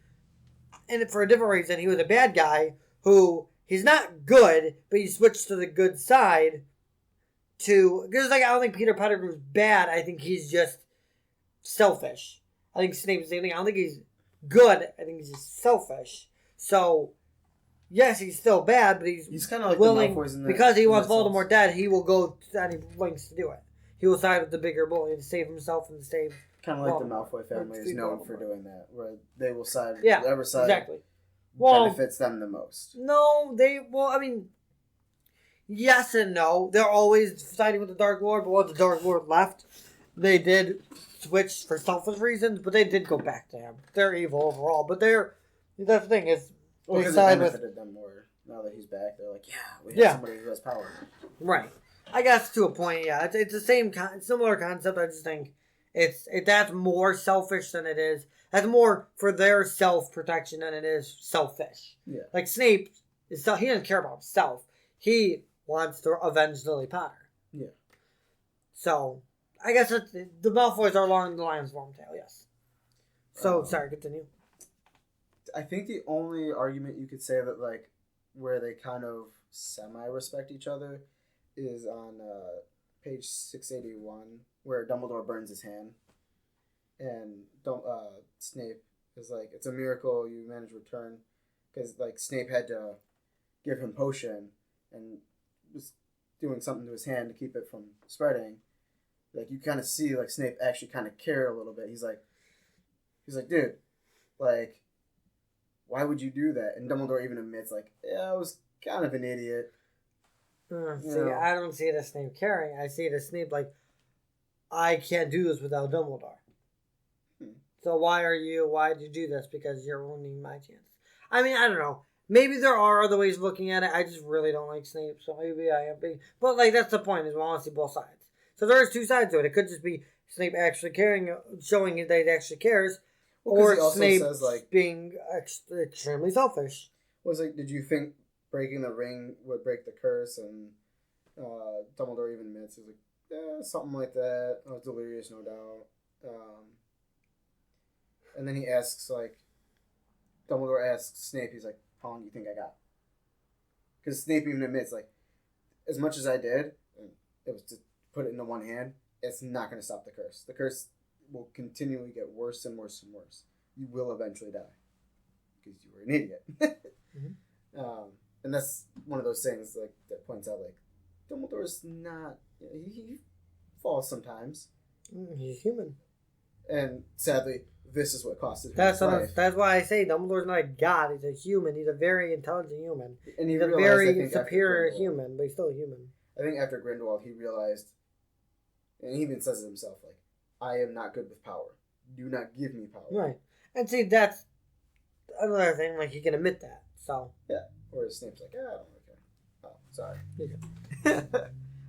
and for a different reason, he was a bad guy who, he's not good, but he switched to the good side to, because like, I don't think Peter Pettigrew's bad, I think he's just selfish. I think Snape's the same thing. I don't think he's good, I think he's just selfish. So, yes, he's still bad, but he's kind of like willing, the Malfoys in because he wants Voldemort dead, he will go to any lengths to do it. He will side with the bigger bully to save himself and to save... Kind of like the Malfoy family is known for doing that, where they will side with whatever side exactly. benefits them the most. No, yes and no. They're always siding with the Dark Lord, but once the Dark Lord left, they did switch for selfish reasons, but they did go back to him. They're evil overall, but that's the thing, is they side with... It benefited them more. Now that he's back, they're like, we have somebody who has power. Right. I guess to a point, yeah. It's the same, similar concept, I just think. That's more selfish than it is. That's more for their self-protection than it is selfish. Yeah. Like Snape, he doesn't care about himself. He wants to avenge Lily Potter. Yeah. So, I guess the Malfoys are along the lines of Wormtail, yes. So, sorry, continue. I think the only argument you could say that, like, where they kind of semi-respect each other is on page 681, where Dumbledore burns his hand. And Snape is like, it's a miracle you managed to return. Because, like, Snape had to give him potion and was doing something to his hand to keep it from spreading. Like, you kind of see, like, Snape actually kind of cared a little bit. He's like, dude, like, why would you do that? And Dumbledore even admits, like, yeah, I was kind of an idiot. I don't see it as Snape caring. I see it as Snape, like, I can't do this without Dumbledore. So why did you do this? Because you're ruining my chance. I mean, I don't know. Maybe there are other ways of looking at it. I just really don't like Snape, so maybe I am being... But, like, that's the point, is we want to see both sides. So there's two sides to it. It could just be Snape actually caring, showing that he actually cares, or Snape says, like, being extremely selfish. Was like, did you think breaking the ring would break the curse? And Dumbledore even admits, he's like, yeah, something like that. I was delirious, no doubt. And then he asks, like, Dumbledore asks Snape, he's like, how long do you think I got? Because Snape even admits, like, as much as I did, it was to put it into one hand, it's not going to stop the curse. The curse will continually get worse and worse and worse. You will eventually die. Because you were an idiot. And that's one of those things, like, that points out, like, Dumbledore's not... He falls sometimes. He's human. And sadly, this is what costed him his life. That's why I say Dumbledore's not a god. He's a human. He's a very intelligent human. And he's a very superior human, but he's still a human. I think after Grindelwald, he realized, and he even says it himself, like, I am not good with power. Do not give me power. Right. And see, that's another thing, like, he can admit that, so. Yeah. Whereas Snape's like, I don't really care. Oh, sorry. Okay.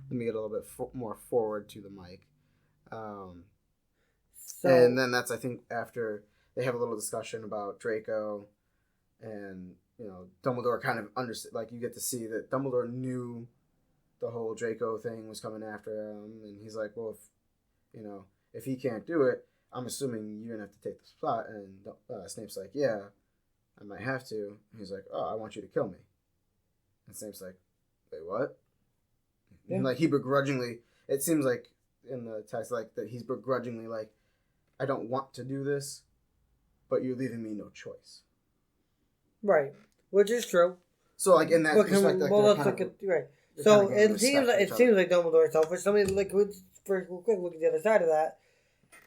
Let me get a little bit more forward to the mic. And then that's, I think, after they have a little discussion about Draco, and, you know, Dumbledore kind of understood, like, you get to see that Dumbledore knew the whole Draco thing was coming after him, and he's like, well, if he can't do it, I'm assuming you're going to have to take the spot. And Snape's like, yeah, I might have to. And he's like, oh, I want you to kill me. And Snape's like, wait, what? Yeah. And, like, he begrudgingly, it seems like in the text, like, that he's begrudgingly like, I don't want to do this, but you're leaving me no choice. Right, which is true. So, like, in that respect, like, let's look at right. So it seems like Dumbledore's selfish. Somebody, like, for a quick look at the other side of that.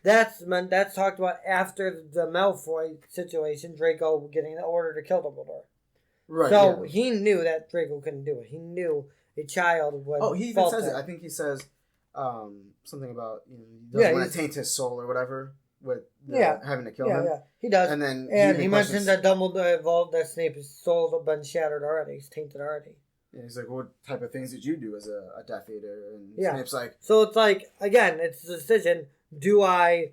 That's talked about after the Malfoy situation. Draco getting the order to kill Dumbledore. Right. So he knew that Draco couldn't do it. He knew a child would. Oh, he even says it. I think he says something about he doesn't want to taint his soul or whatever. With having to kill him. Yeah, he does. And then he mentioned that Dumbledore evolved, that Snape's soul had been shattered already. He's tainted already. Yeah, he's like, what type of things did you do as a Death Eater? And Snape's like... So it's like, again, it's a decision. Do I,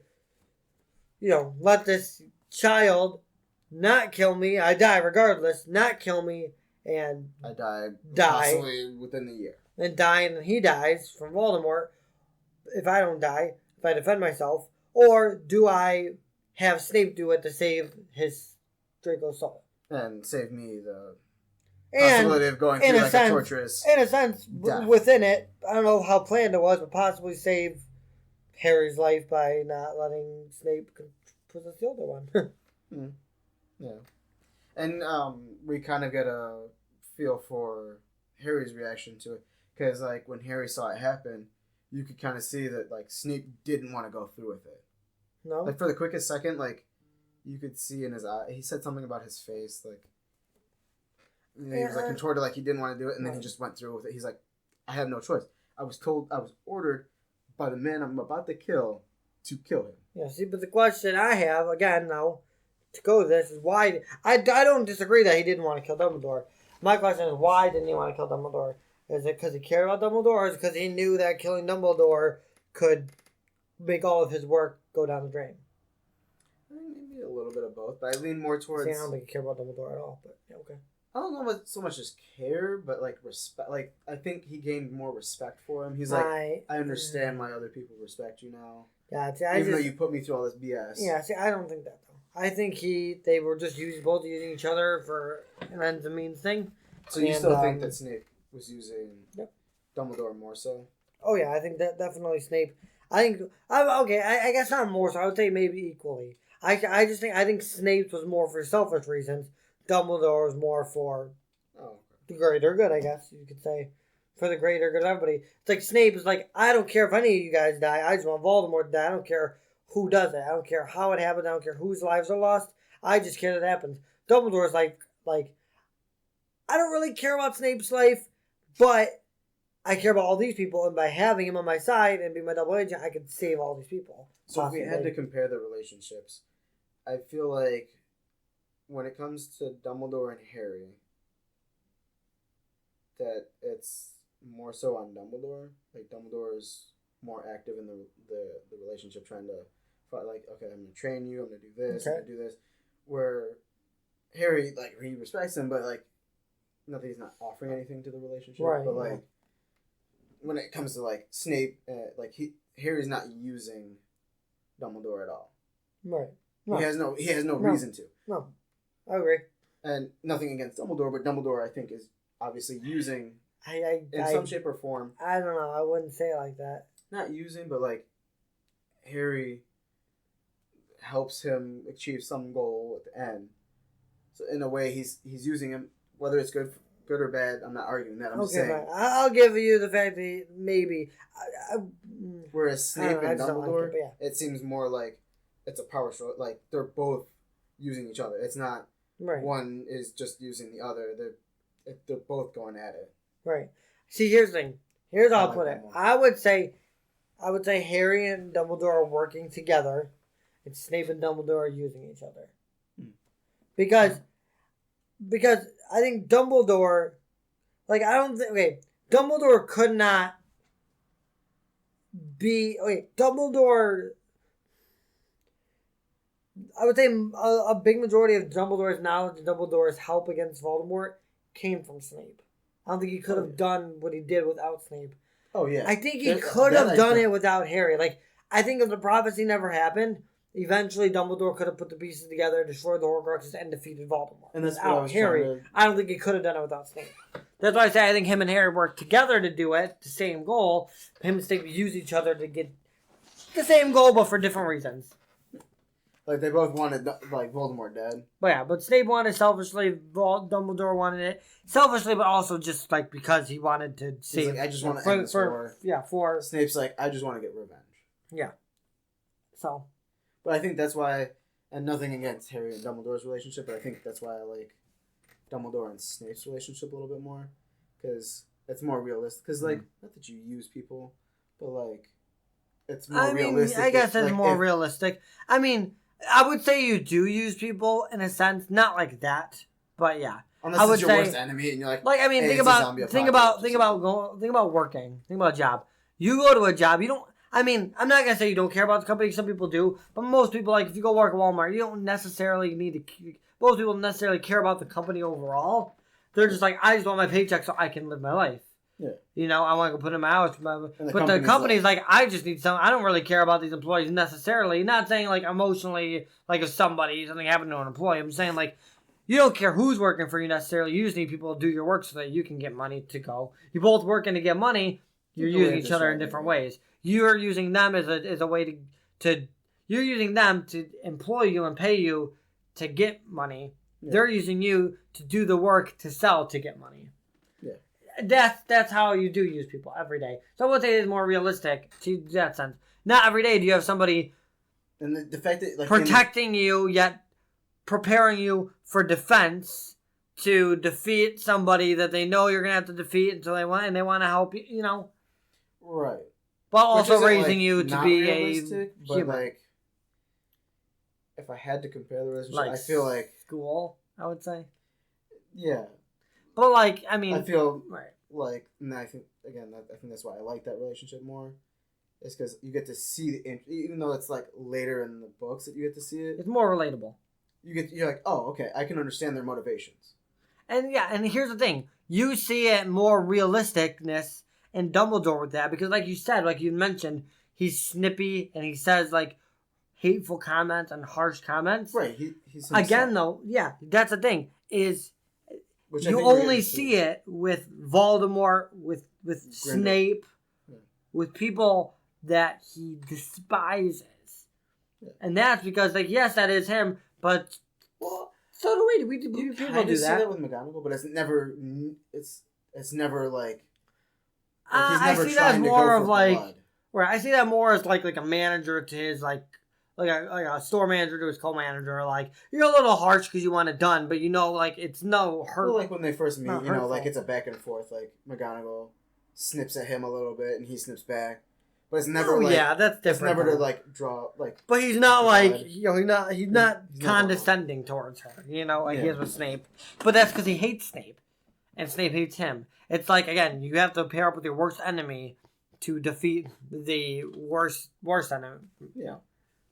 let this child not kill me? I die regardless. Not kill me and... I die possibly within the year. And die and he dies from Voldemort. If I don't die, if I defend myself... Or do I have Snape do it to save his Draco soul? And save me the possibility of going through like a torturous in a sense, death. Within it, I don't know how planned it was, but possibly save Harry's life by not letting Snape possess the older one. Yeah. And we kind of get a feel for Harry's reaction to it. Because, like, when Harry saw it happen... You could kind of see that, like, Snape didn't want to go through with it. No? Like, for the quickest second, like, you could see in his eye... He said something about his face, like... He was, like, contorted, like he didn't want to do it, and then he just went through with it. He's like, I have no choice. I was ordered by the man I'm about to kill to kill him. Yeah, see, but the question I have, again, now, to go with this, is why... I don't disagree that he didn't want to kill Dumbledore. My question is, why didn't he want to kill Dumbledore? Is it because he cared about Dumbledore, or is it because he knew that killing Dumbledore could make all of his work go down the drain? Maybe a little bit of both, but I lean more towards... See, I don't think he cared about Dumbledore at all, but yeah, okay. I don't know what so much as care, but, like, respect. Like, I think he gained more respect for him. He's like, I understand why other people respect you now. Yeah, see, Even though you put me through all this BS. Yeah, see, I don't think that, though. I think they were just both using each other for an ends and means thing. So you still think that Snape was using Dumbledore more so? Oh yeah, I think that definitely Snape. I guess not more so. I would say maybe equally. I think Snape was more for selfish reasons. Dumbledore was more for the greater good, I guess you could say. For the greater good of everybody. It's like Snape is like, I don't care if any of you guys die. I just want Voldemort to die. I don't care who does it. I don't care how it happens. I don't care whose lives are lost. I just care that it happens. Dumbledore's like, I don't really care about Snape's life, but I care about all these people, and by having him on my side and being my double agent, I could save all these people. So if we had to compare the relationships, I feel like when it comes to Dumbledore and Harry, that it's more so on Dumbledore. Like, Dumbledore is more active in the relationship, trying to fight, like, okay, I'm going to train you, I'm going to do this, I'm going to do this. Where Harry, like, he respects him, but, like, not that he's not offering anything to the relationship, right, but, like, when it comes to, like, Snape, Harry's not using Dumbledore at all. Right. No. He has no reason to. No. I agree. And nothing against Dumbledore, but Dumbledore, I think, is obviously using in some shape or form. I don't know. I wouldn't say it like that. Not using, but like Harry helps him achieve some goal at the end. So in a way, he's using him. Whether it's good or bad, I'm not arguing that. I'm just saying. Fine. I'll give you the fact that maybe. Whereas Snape and Dumbledore, it seems more like it's a power struggle. Like, they're both using each other. It's not one is just using the other. They're both going at it. Right. See, here's the thing. Here's how I'll put it. I would say Harry and Dumbledore are working together, and Snape and Dumbledore are using each other. Because I think Dumbledore, Dumbledore could not be, Dumbledore, I would say a big majority of Dumbledore's knowledge and Dumbledore's help against Voldemort came from Snape. I don't think he could have done what he did without Snape. Oh, yeah. I think he could have done it without Harry. Like, I think if the prophecy never happened, eventually Dumbledore could have put the pieces together, destroyed the Horcruxes, and defeated Voldemort. And that's without Harry, I don't think he could have done it without Snape. That's why I say I think him and Harry worked together to do it, the same goal. Him and Snape use each other to get the same goal, but for different reasons. Like, they both wanted, like, Voldemort dead. But Snape wanted selfishly, Dumbledore wanted it selfishly, but also just, like, because he wanted to save. Like, I just want to end this war. For Snape's like, I just want to get revenge. Yeah. So. But I think that's why, and nothing against Harry and Dumbledore's relationship, but I think that's why I like Dumbledore and Snape's relationship a little bit more. Because it's more realistic. Because, like, not that you use people, but, like, it's more realistic. I guess it's more realistic. I mean, I would say you do use people in a sense, not like that, but yeah. Unless it's your worst enemy, and you're like, I mean, think about working, think about a job. You go to a job, you don't. I mean, I'm not gonna say you don't care about the company. Some people do, but most people, like, if you go work at Walmart, you don't necessarily need to. Most people don't necessarily care about the company overall. They're just like, I just want my paycheck so I can live my life. Yeah. You know, I want to put in my hours. But the company's like, I just need some. I don't really care about these employees necessarily. Not saying, like, emotionally, like, if something happened to an employee. I'm saying, like, you don't care who's working for you necessarily. You just need people to do your work so that you can get money to go. You're both working to get money. You're using each other in different ways. You're using them as a way to you're using them to employ you and pay you to get money. Yeah. They're using you to do the work to sell to get money. Yeah. That's how you do use people every day. So I would say it's more realistic to that sense. Not every day do you have somebody and the fact that, like, protecting you yet preparing you for defense to defeat somebody that they know you're gonna have to defeat until they want to help you. You know. Right. But also raising you to be a human. Like, if I had to compare the relationship, I feel like school, I would say. Yeah. But, like, I mean, I feel like, and I think that's why I like that relationship more. It's because you get to see even though it's, like, later in the books that you get to see it. It's more relatable. You're like, oh, okay, I can understand their motivations. And and here's the thing, you see it more realisticness in Dumbledore with that because, like you said, like you mentioned, he's snippy and he says, like, hateful comments and harsh comments. Right. He's again, though, yeah, that's the thing is you only see it with Voldemort, with Snape, with people that he despises. Yeah. And that's because, like, yes, that is him, but so do we. People do that. See that with McGonagall, but it's never like he's never I see that as more of like blood. Right. I see that more as like a manager to his like a store manager to his co-manager. Like, you're a little harsh because you want it done, but like it's no hurt. Well, like when they first meet, like it's a back and forth. Like McGonagall snips at him a little bit, and he snips back. But it's never that's different. It's never to like draw like. But he's not like he's not condescending towards her. He is with Snape. But that's because he hates Snape, and Snape hates him. It's like, again, you have to pair up with your worst enemy to defeat the worst enemy. Yeah.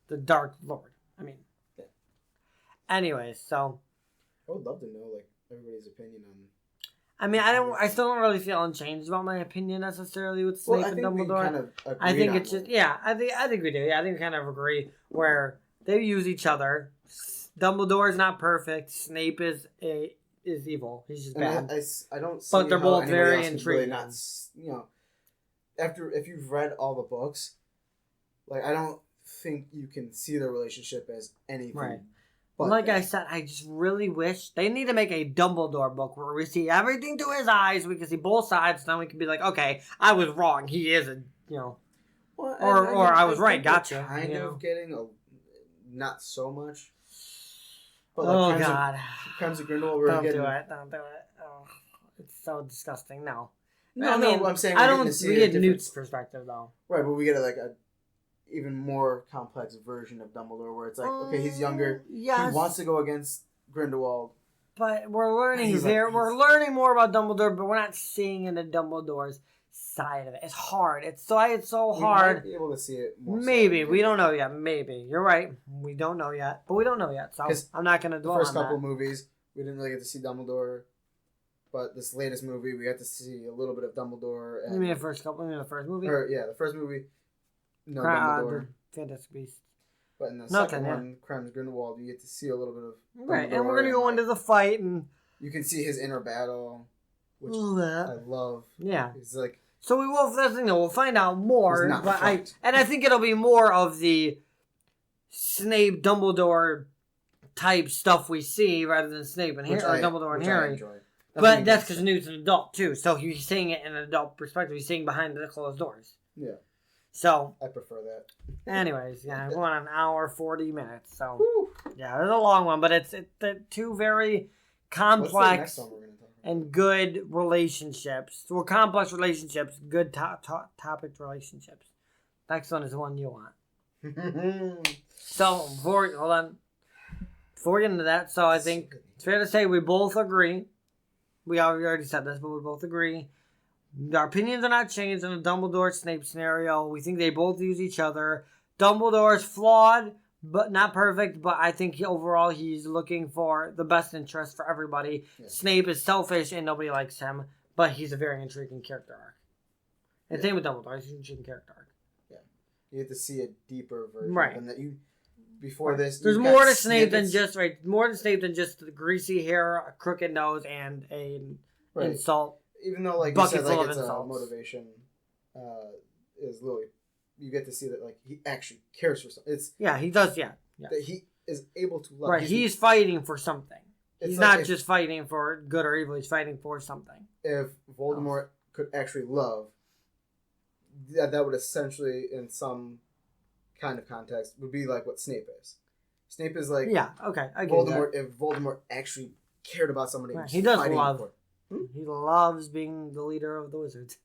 The Dark Lord. I mean. Yeah. Anyways, so. I would love to know like everybody's opinion on. I mean, I still don't really feel unchanged about my opinion necessarily with Snape and Dumbledore. Kind of I think it's just I think we do. Yeah, I think we kind of agree where they use each other. Dumbledore is not perfect. Snape is evil. He's just bad. I don't see but they're both very intriguing. Really if you've read all the books, like I don't think you can see the relationship as anything. Right. But like I said, I just really wish they need to make a Dumbledore book where we see everything through his eyes. We can see both sides. Then we can be like, okay, I was wrong. He is Well, or I was right. Gotcha. Kind of getting not so much. But like Crimes of Grindelwald. Don't do it. Oh, it's so disgusting. No. I'm saying I don't. We get Newt's perspective though. Right, but we get a even more complex version of Dumbledore where it's like, okay, he's younger. Yes. He wants to go against Grindelwald. But we're learning we're learning more about Dumbledore, but we're not seeing into Dumbledore's side of it. It's hard. It's so hard. We might be able to see it more. Maybe. We don't know yet. Maybe. You're right. We don't know yet. But we don't know yet. So I'm not going to dwell on that. The first couple movies, we didn't really get to see Dumbledore. But this latest movie, we got to see a little bit of Dumbledore. And, you mean the first couple? You mean the first movie? The first movie. No, Dumbledore. Fantastic Beasts. But in the second one, Crimes of Grindelwald, you get to see a little bit of Dumbledore. Right, and we're going to go into the fight. And you can see his inner battle, which I love. Yeah. He's like... So we will, that's the thing, we'll find out more. But I think it'll be more of the Snape, Dumbledore type stuff we see rather than Snape and Harry, or Dumbledore and Harry. But that's because Newt's an adult, too. So he's seeing it in an adult perspective. He's seeing behind the closed doors. Yeah. So I prefer that. Anyways, we're on an hour 40 minutes. So yeah, it's a long one, but it's two very complex and good relationships. So complex relationships, good topic relationships. Next one is the one you want. So before we get into that, so I think it's fair to say we both agree. We already said this, but we both agree. Our opinions are not changed in the Dumbledore-Snape scenario. We think they both use each other. Dumbledore is flawed, but not perfect. But I think overall he's looking for the best interest for everybody. Yeah. Snape is selfish and nobody likes him, but he's a very intriguing character arc. And same with Dumbledore. He's an intriguing character arc. Yeah, you have to see a deeper version. Right. Than that you before this. There's more to Snape than just the greasy hair, a crooked nose, and an insult. Even though, like you said, like it's a motivation is Lily. You get to see that, like, he actually cares for something. He does. Yeah. That he is able to love. Right, he's fighting for something. He's not just fighting for good or evil. He's fighting for something. If Voldemort could actually love, that would essentially, in some kind of context, would be like what Snape is. Snape is like I get Voldemort. That. If Voldemort actually cared about somebody, he does love. He loves being the leader of the wizards.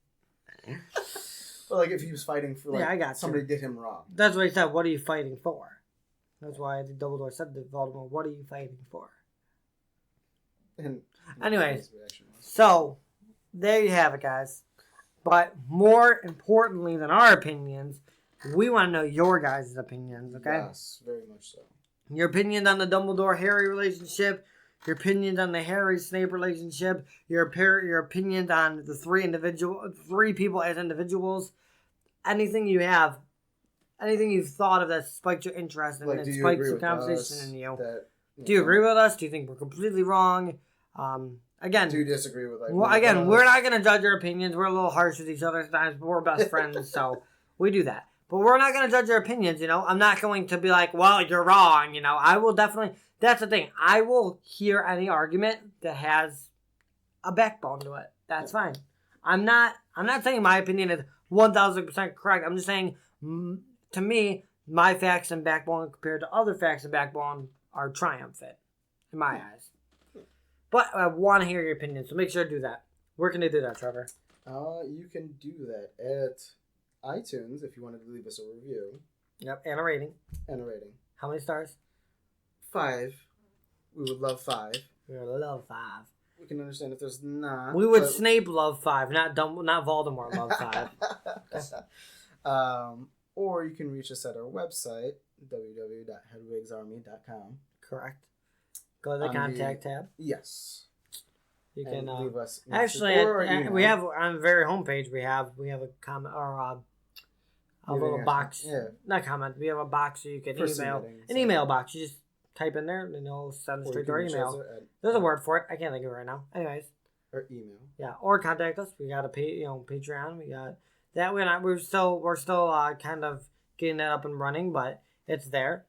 Well, like if he was fighting for somebody did him wrong. That's what he said. What are you fighting for? That's why I think Dumbledore said to Voldemort, "What are you fighting for?" And anyways, so there you have it, guys. But more importantly than our opinions, we want to know your guys' opinions. Okay? Yes, very much so. Your opinions on the Dumbledore-Harry relationship. Your opinions on the Harry-Snape relationship, your opinions on the three people as individuals, anything you have, anything you've thought of that spiked your interest and it spikes the conversation in you. Do you agree with us? Do you think we're completely wrong? Again, do you disagree with we're not going to judge our opinions. We're a little harsh with each other at times, but we're best friends, so we do that. But we're not going to judge our opinions, I'm not going to be like, well, you're wrong, I will definitely, that's the thing. I will hear any argument that has a backbone to it. That's fine. I'm not saying my opinion is 1,000% correct. I'm just saying, to me, my facts and backbone compared to other facts and backbone are triumphant in my eyes. But I want to hear your opinion, so make sure to do that. Where can they do that, Trevor? You can do that at iTunes if you wanted to leave us a review. Yep, and a rating. How many stars? 5. We would love 5. We would love 5. We can understand if there's not. We would Snape love 5, not Voldemort love 5. Or you can reach us at our website, www.hedwigsarmy.com. Correct. Go to the contact tab. Yes. You can leave us actually we have on the very homepage we have a comment or a little box. Yeah. Not comment. We have a box so you can email box. You just type in there and it'll send it straight to our email. There's a word for it. I can't think of it right now. Anyways. Or email. Yeah. Or contact us. We got a Patreon. We got that. We're still kind of getting that up and running, but it's there.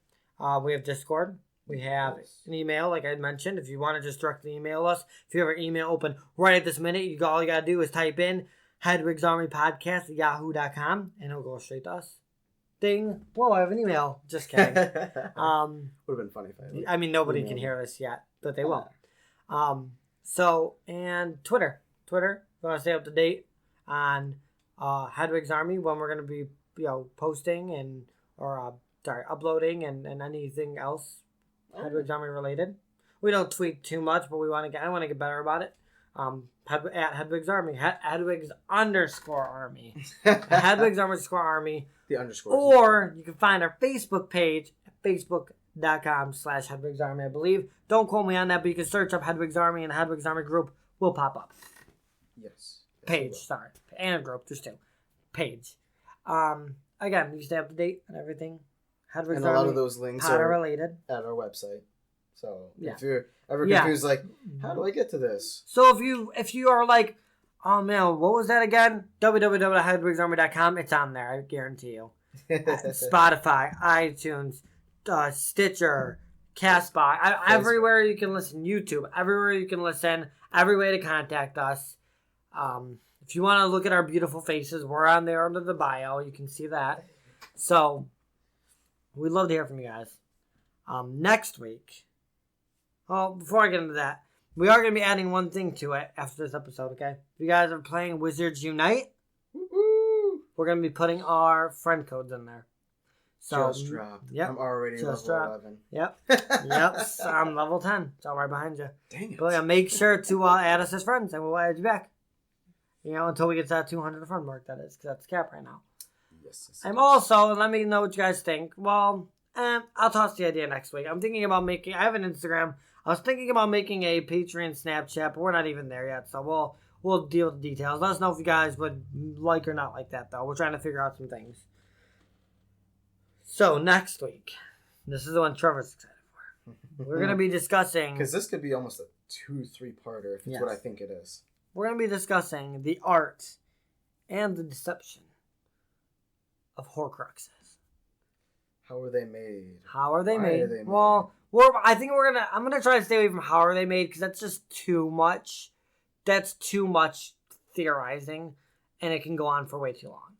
We have Discord. We have an email, like I mentioned. If you want to just directly email us, if you have our email open right at this minute, all you got to do is type in hedwigsarmypodcast@yahoo.com, and it'll go straight to us. Ding. Whoa, I have an email. Just kidding. Would have been funny if I mean, nobody can hear this yet, but they will. And Twitter. We want to stay up to date on Hedwigs Army when we're going to be, posting and uploading and anything else Hedwigs Army related. We don't tweet too much, but I want to get better about it. At Hedwigs Army, Hedwigs _Army, Hedwigs _Army. The underscore. Or you can find our Facebook page at facebook.com/Hedwigs Army, I believe. Don't quote me on that, but you can search up Hedwigs Army and the Hedwigs Army group will pop up. Yes. Page, sorry. And a group, there's 2. Page. Again, you stay up to date on everything. Hedwigs and a lot of those links are related at our website. So if you're ever confused, like, how do I get to this? So if you are like, oh man, what was that again? www.hedwigsarmy.com. It's on there, I guarantee you. Spotify, iTunes, Stitcher, Castbox, everywhere you can listen. YouTube, everywhere you can listen. Every way to contact us. If you want to look at our beautiful faces, we're on there under the bio. You can see that. So we'd love to hear from you guys. Next week. Oh, before I get into that, we are going to be adding one thing to it after this episode, okay? If you guys are playing Wizards Unite, we're going to be putting our friend codes in there. So, just dropped. Yep. I'm already level 11. Yep. I'm level 10. It's all right behind you. Dang it. But make sure to add us as friends, and we'll add you back. Until we get to that 200 friend mark, that is, because that's the cap right now. Yes. I'm also, and let me know what you guys think. Well, I'll toss the idea next week. I'm thinking about I have an Instagram. I was thinking about making a Patreon Snapchat, but we're not even there yet. So we'll deal with the details. Let us know if you guys would like or not like that, though. We're trying to figure out some things. So next week, this is the one Trevor's excited for. We're going to be discussing... Because this could be almost a 2-3-parter if it's what I think it is. We're going to be discussing the art and the deception of Horcruxes. How are they made? Why are they made? Well, I'm gonna try to stay away from how are they made because that's just too much. That's too much theorizing, and it can go on for way too long.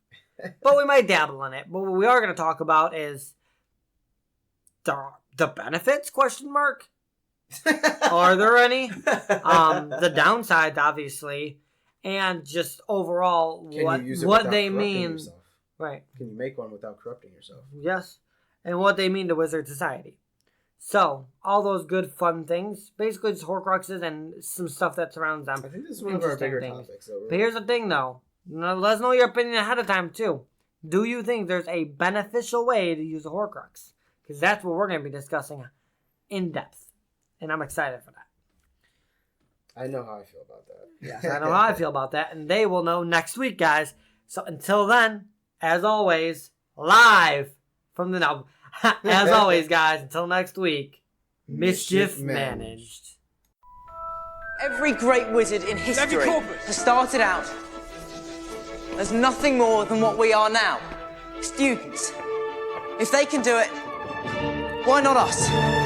But we might dabble in it. But what we are gonna talk about is the benefits? ? Are there any? The downsides, obviously, and just overall what they mean. Yourself? Right? Can you make one without corrupting yourself? Yes. And what they mean to Wizard Society. So, all those good, fun things. Basically, just Horcruxes and some stuff that surrounds them. I think this is one of our bigger topics. But here's the thing, though. Let us know your opinion ahead of time, too. Do you think there's a beneficial way to use a Horcrux? Because that's what we're going to be discussing in depth. And I'm excited for that. I know how I feel about that. Yes, I know how I feel about that. And they will know next week, guys. So, until then, as always, live from the novel. As always, guys, until next week, mischief managed. Every great wizard in history has started out as nothing more than what we are now, students. If they can do it, why not us?